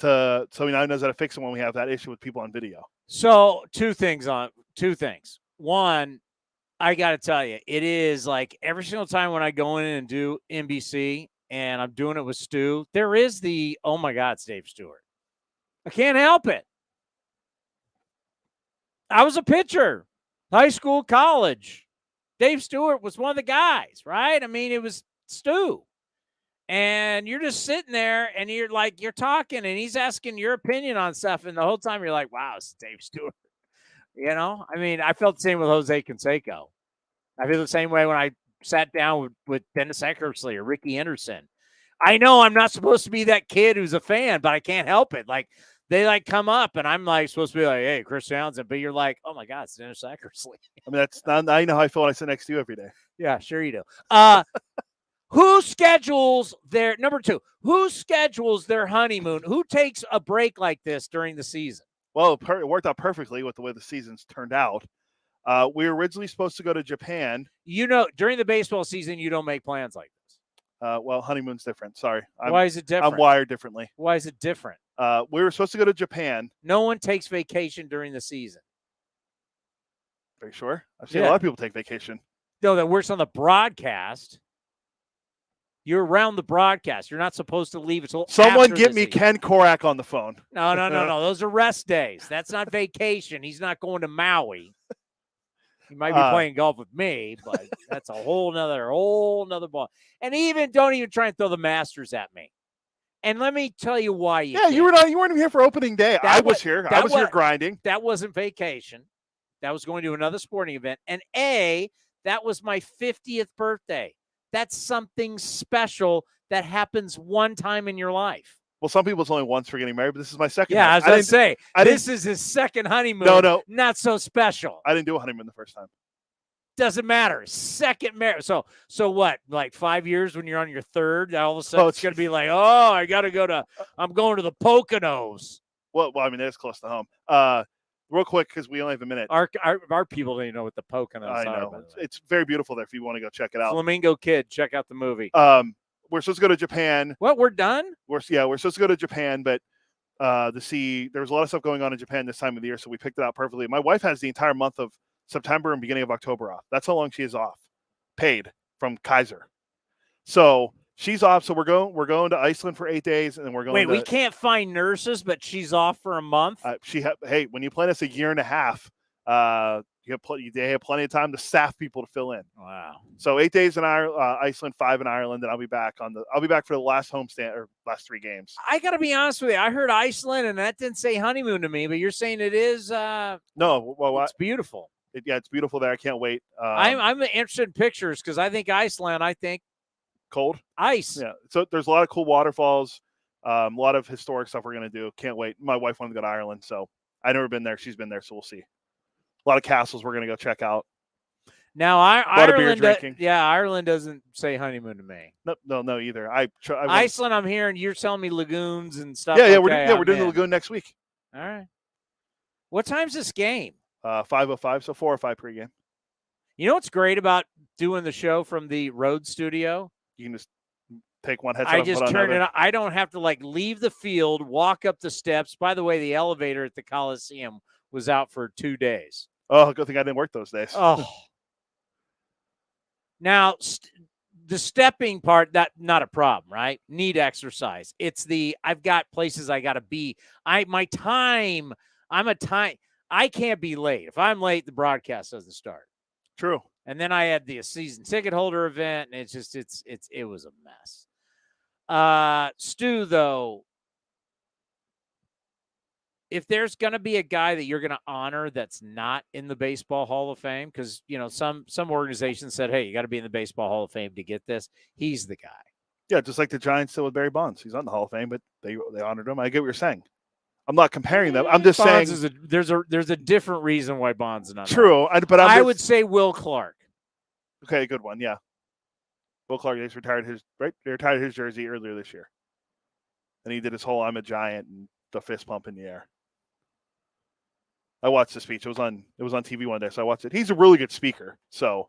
so he now knows how to fix it when we have that issue with people on video. So two things. One, I got to tell you, it is like every single time when I go in and do NBC and I'm doing it with Stu, there is the, oh my God, it's Dave Stewart. I can't help it. I was a pitcher, high school, college. Dave Stewart was one of the guys, right? I mean, it was Stu. And you're just sitting there and you're talking and he's asking your opinion on stuff. And the whole time you're like, wow, it's Dave Stewart. You know, I mean, I felt the same with Jose Canseco. I feel the same way when I sat down with Dennis Eckersley or Ricky Henderson. I know I'm not supposed to be that kid who's a fan, but I can't help it. Like, they come up and I'm supposed to be like, hey, Chris Townsend. But you're like, oh my God, it's Dennis Eckersley. I mean, that's not, I know how I feel when I sit next to you every day. Yeah, sure you do. Who schedules their honeymoon? Who takes a break like this during the season? Well, it worked out perfectly with the way the season's turned out. We were originally supposed to go to Japan. You know, during the baseball season, you don't make plans like this. Well, honeymoon's different. Sorry. Why is it different? I'm wired differently. Why is it different? We were supposed to go to Japan. No one takes vacation during the season. Are you sure? I've seen a lot of people take vacation. No, that works on the broadcast. You're around the broadcast. You're not supposed to leave until someone after get me Ken Korak on the phone. No. Those are rest days. That's not vacation. He's not going to Maui. He might be playing golf with me, but that's a whole nother ball. And don't even try and throw the Masters at me. And let me tell you why you can't. You weren't even here for opening day. I was here. I was here grinding. That wasn't vacation. That was going to another sporting event. And that was my 50th birthday. That's something special that happens one time in your life. Well, some people it's only once for getting married, but this is my second. Yeah, as I say, this is his second honeymoon. No, not so special. I didn't do a honeymoon the first time. Doesn't matter. Second marriage. So what? Like 5 years when you're on your third, all of a sudden it's going to be like, oh, I'm going to the Poconos. Well, I mean, it's close to home. Real quick, because we only have a minute. Our people don't even know what the Poconos are. I know. It's very beautiful there if you want to go check it out. Flamingo Kid, check out the movie. We're supposed to go to Japan. What? We're done? We're supposed to go to Japan, but there was a lot of stuff going on in Japan this time of the year, so we picked it out perfectly. My wife has the entire month of September and beginning of October off. That's how long she is off, paid from Kaiser. So she's off. So we're going to Iceland for 8 days, and then we're going. Wait, we can't find nurses, but she's off for a month. Hey, when you plan us a year and a half, They have plenty of time to staff people to fill in. Wow. So 8 days in Iceland, 5 in Ireland, and I'll be back for the last homestand or last 3 games. I got to be honest with you. I heard Iceland, and that didn't say honeymoon to me, but you're saying it is. No, well, it's beautiful. It's beautiful there. I can't wait. I'm interested in pictures because I think Iceland. I think cold ice. Yeah. So there's a lot of cool waterfalls, a lot of historic stuff we're gonna do. Can't wait. My wife wanted to go to Ireland, so I've never been there. She's been there, so we'll see. A lot of castles we're going to go check out. Now, Ireland, Ireland doesn't say honeymoon to me. No, either. Iceland, I'm hearing you're telling me lagoons and stuff. Yeah, okay, we're doing the lagoon next week. All right. What time's this game? 5:05, so 4:05 pregame. You know what's great about doing the show from the road studio? You can just take one headset. I just turn it on. I don't have to leave the field, walk up the steps. By the way, the elevator at the Coliseum was out for 2 days. Oh, good thing I didn't work those days. Oh. Now, the stepping part, that not a problem, right? Need exercise. It's I've got places I got to be. I can't be late. If I'm late, the broadcast doesn't start. True. And then I had the season ticket holder event, and it was a mess. Stu, though, if there's going to be a guy that you're going to honor that's not in the Baseball Hall of Fame, because, some organizations said, hey, you got to be in the Baseball Hall of Fame to get this. He's the guy. Yeah, just like the Giants did with Barry Bonds. He's not in the Hall of Fame, but they honored him. I get what you're saying. I'm not comparing them. I'm just Bonds saying. There's a different reason why Bonds is not. True, but I would say Will Clark. Okay, good one, yeah. Will Clark, they retired his jersey earlier this year. And he did his whole I'm a Giant and the fist pump in the air. I watched the speech. It was on TV one day, so I watched it. He's a really good speaker. So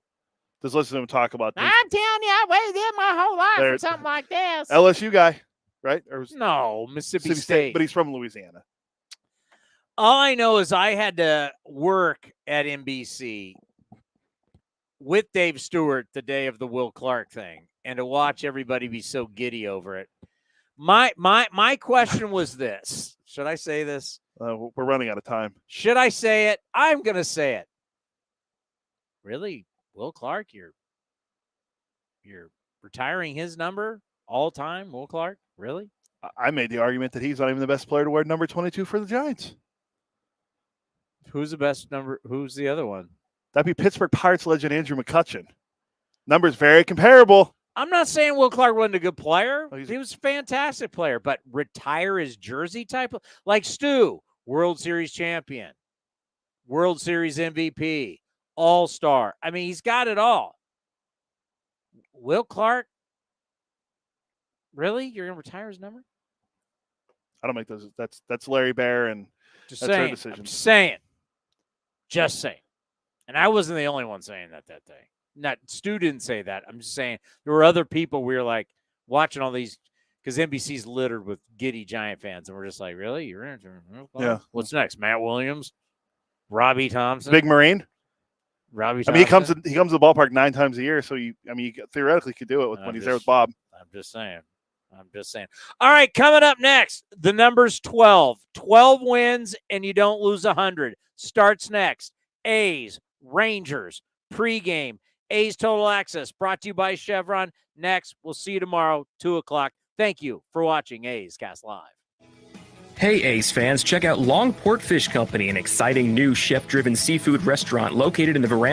just listen to him talk about this. I'm telling you, I waited there my whole life for something like this. LSU guy, right? No, Mississippi State. But he's from Louisiana. All I know is I had to work at NBC with Dave Stewart the day of the Will Clark thing, and to watch everybody be so giddy over it. My question was this. Should I say this? We're running out of time. Should I say it? I'm going to say it. Really? Will Clark, you're retiring his number all time? Will Clark? Really? I made the argument that he's not even the best player to wear number 22 for the Giants. Who's the best number? Who's the other one? That'd be Pittsburgh Pirates legend Andrew McCutchen. Numbers very comparable. I'm not saying Will Clark wasn't a good player. He was a fantastic player, but retire his jersey type of like Stu, World Series champion, World Series MVP, All-Star. I mean, he's got it all. Will Clark, really? You're going to retire his number? I don't make those. That's Larry Bear and Just that's saying, their decision. I'm saying. Just saying. And I wasn't the only one saying that day. Not Stu didn't say that. I'm just saying there were other people. We were like watching all these because NBC's littered with giddy Giant fans, and we're just like, really? You're in? Yeah. What's next? Matt Williams, Robbie Thompson, Big Marine. Robbie. I mean, Thompson? he comes to the ballpark 9 times a year, so you theoretically could do it when he's there with Bob. I'm just saying. All right, coming up next, the number's 12. 12 wins, and you don't lose 100. Starts next. A's, Rangers, pregame. A's Total Access, brought to you by Chevron. Next, we'll see you tomorrow, 2 o'clock. Thank you for watching A's Cast Live. Hey A's fans, check out Longport Fish Company, an exciting new chef-driven seafood restaurant located in the Veranda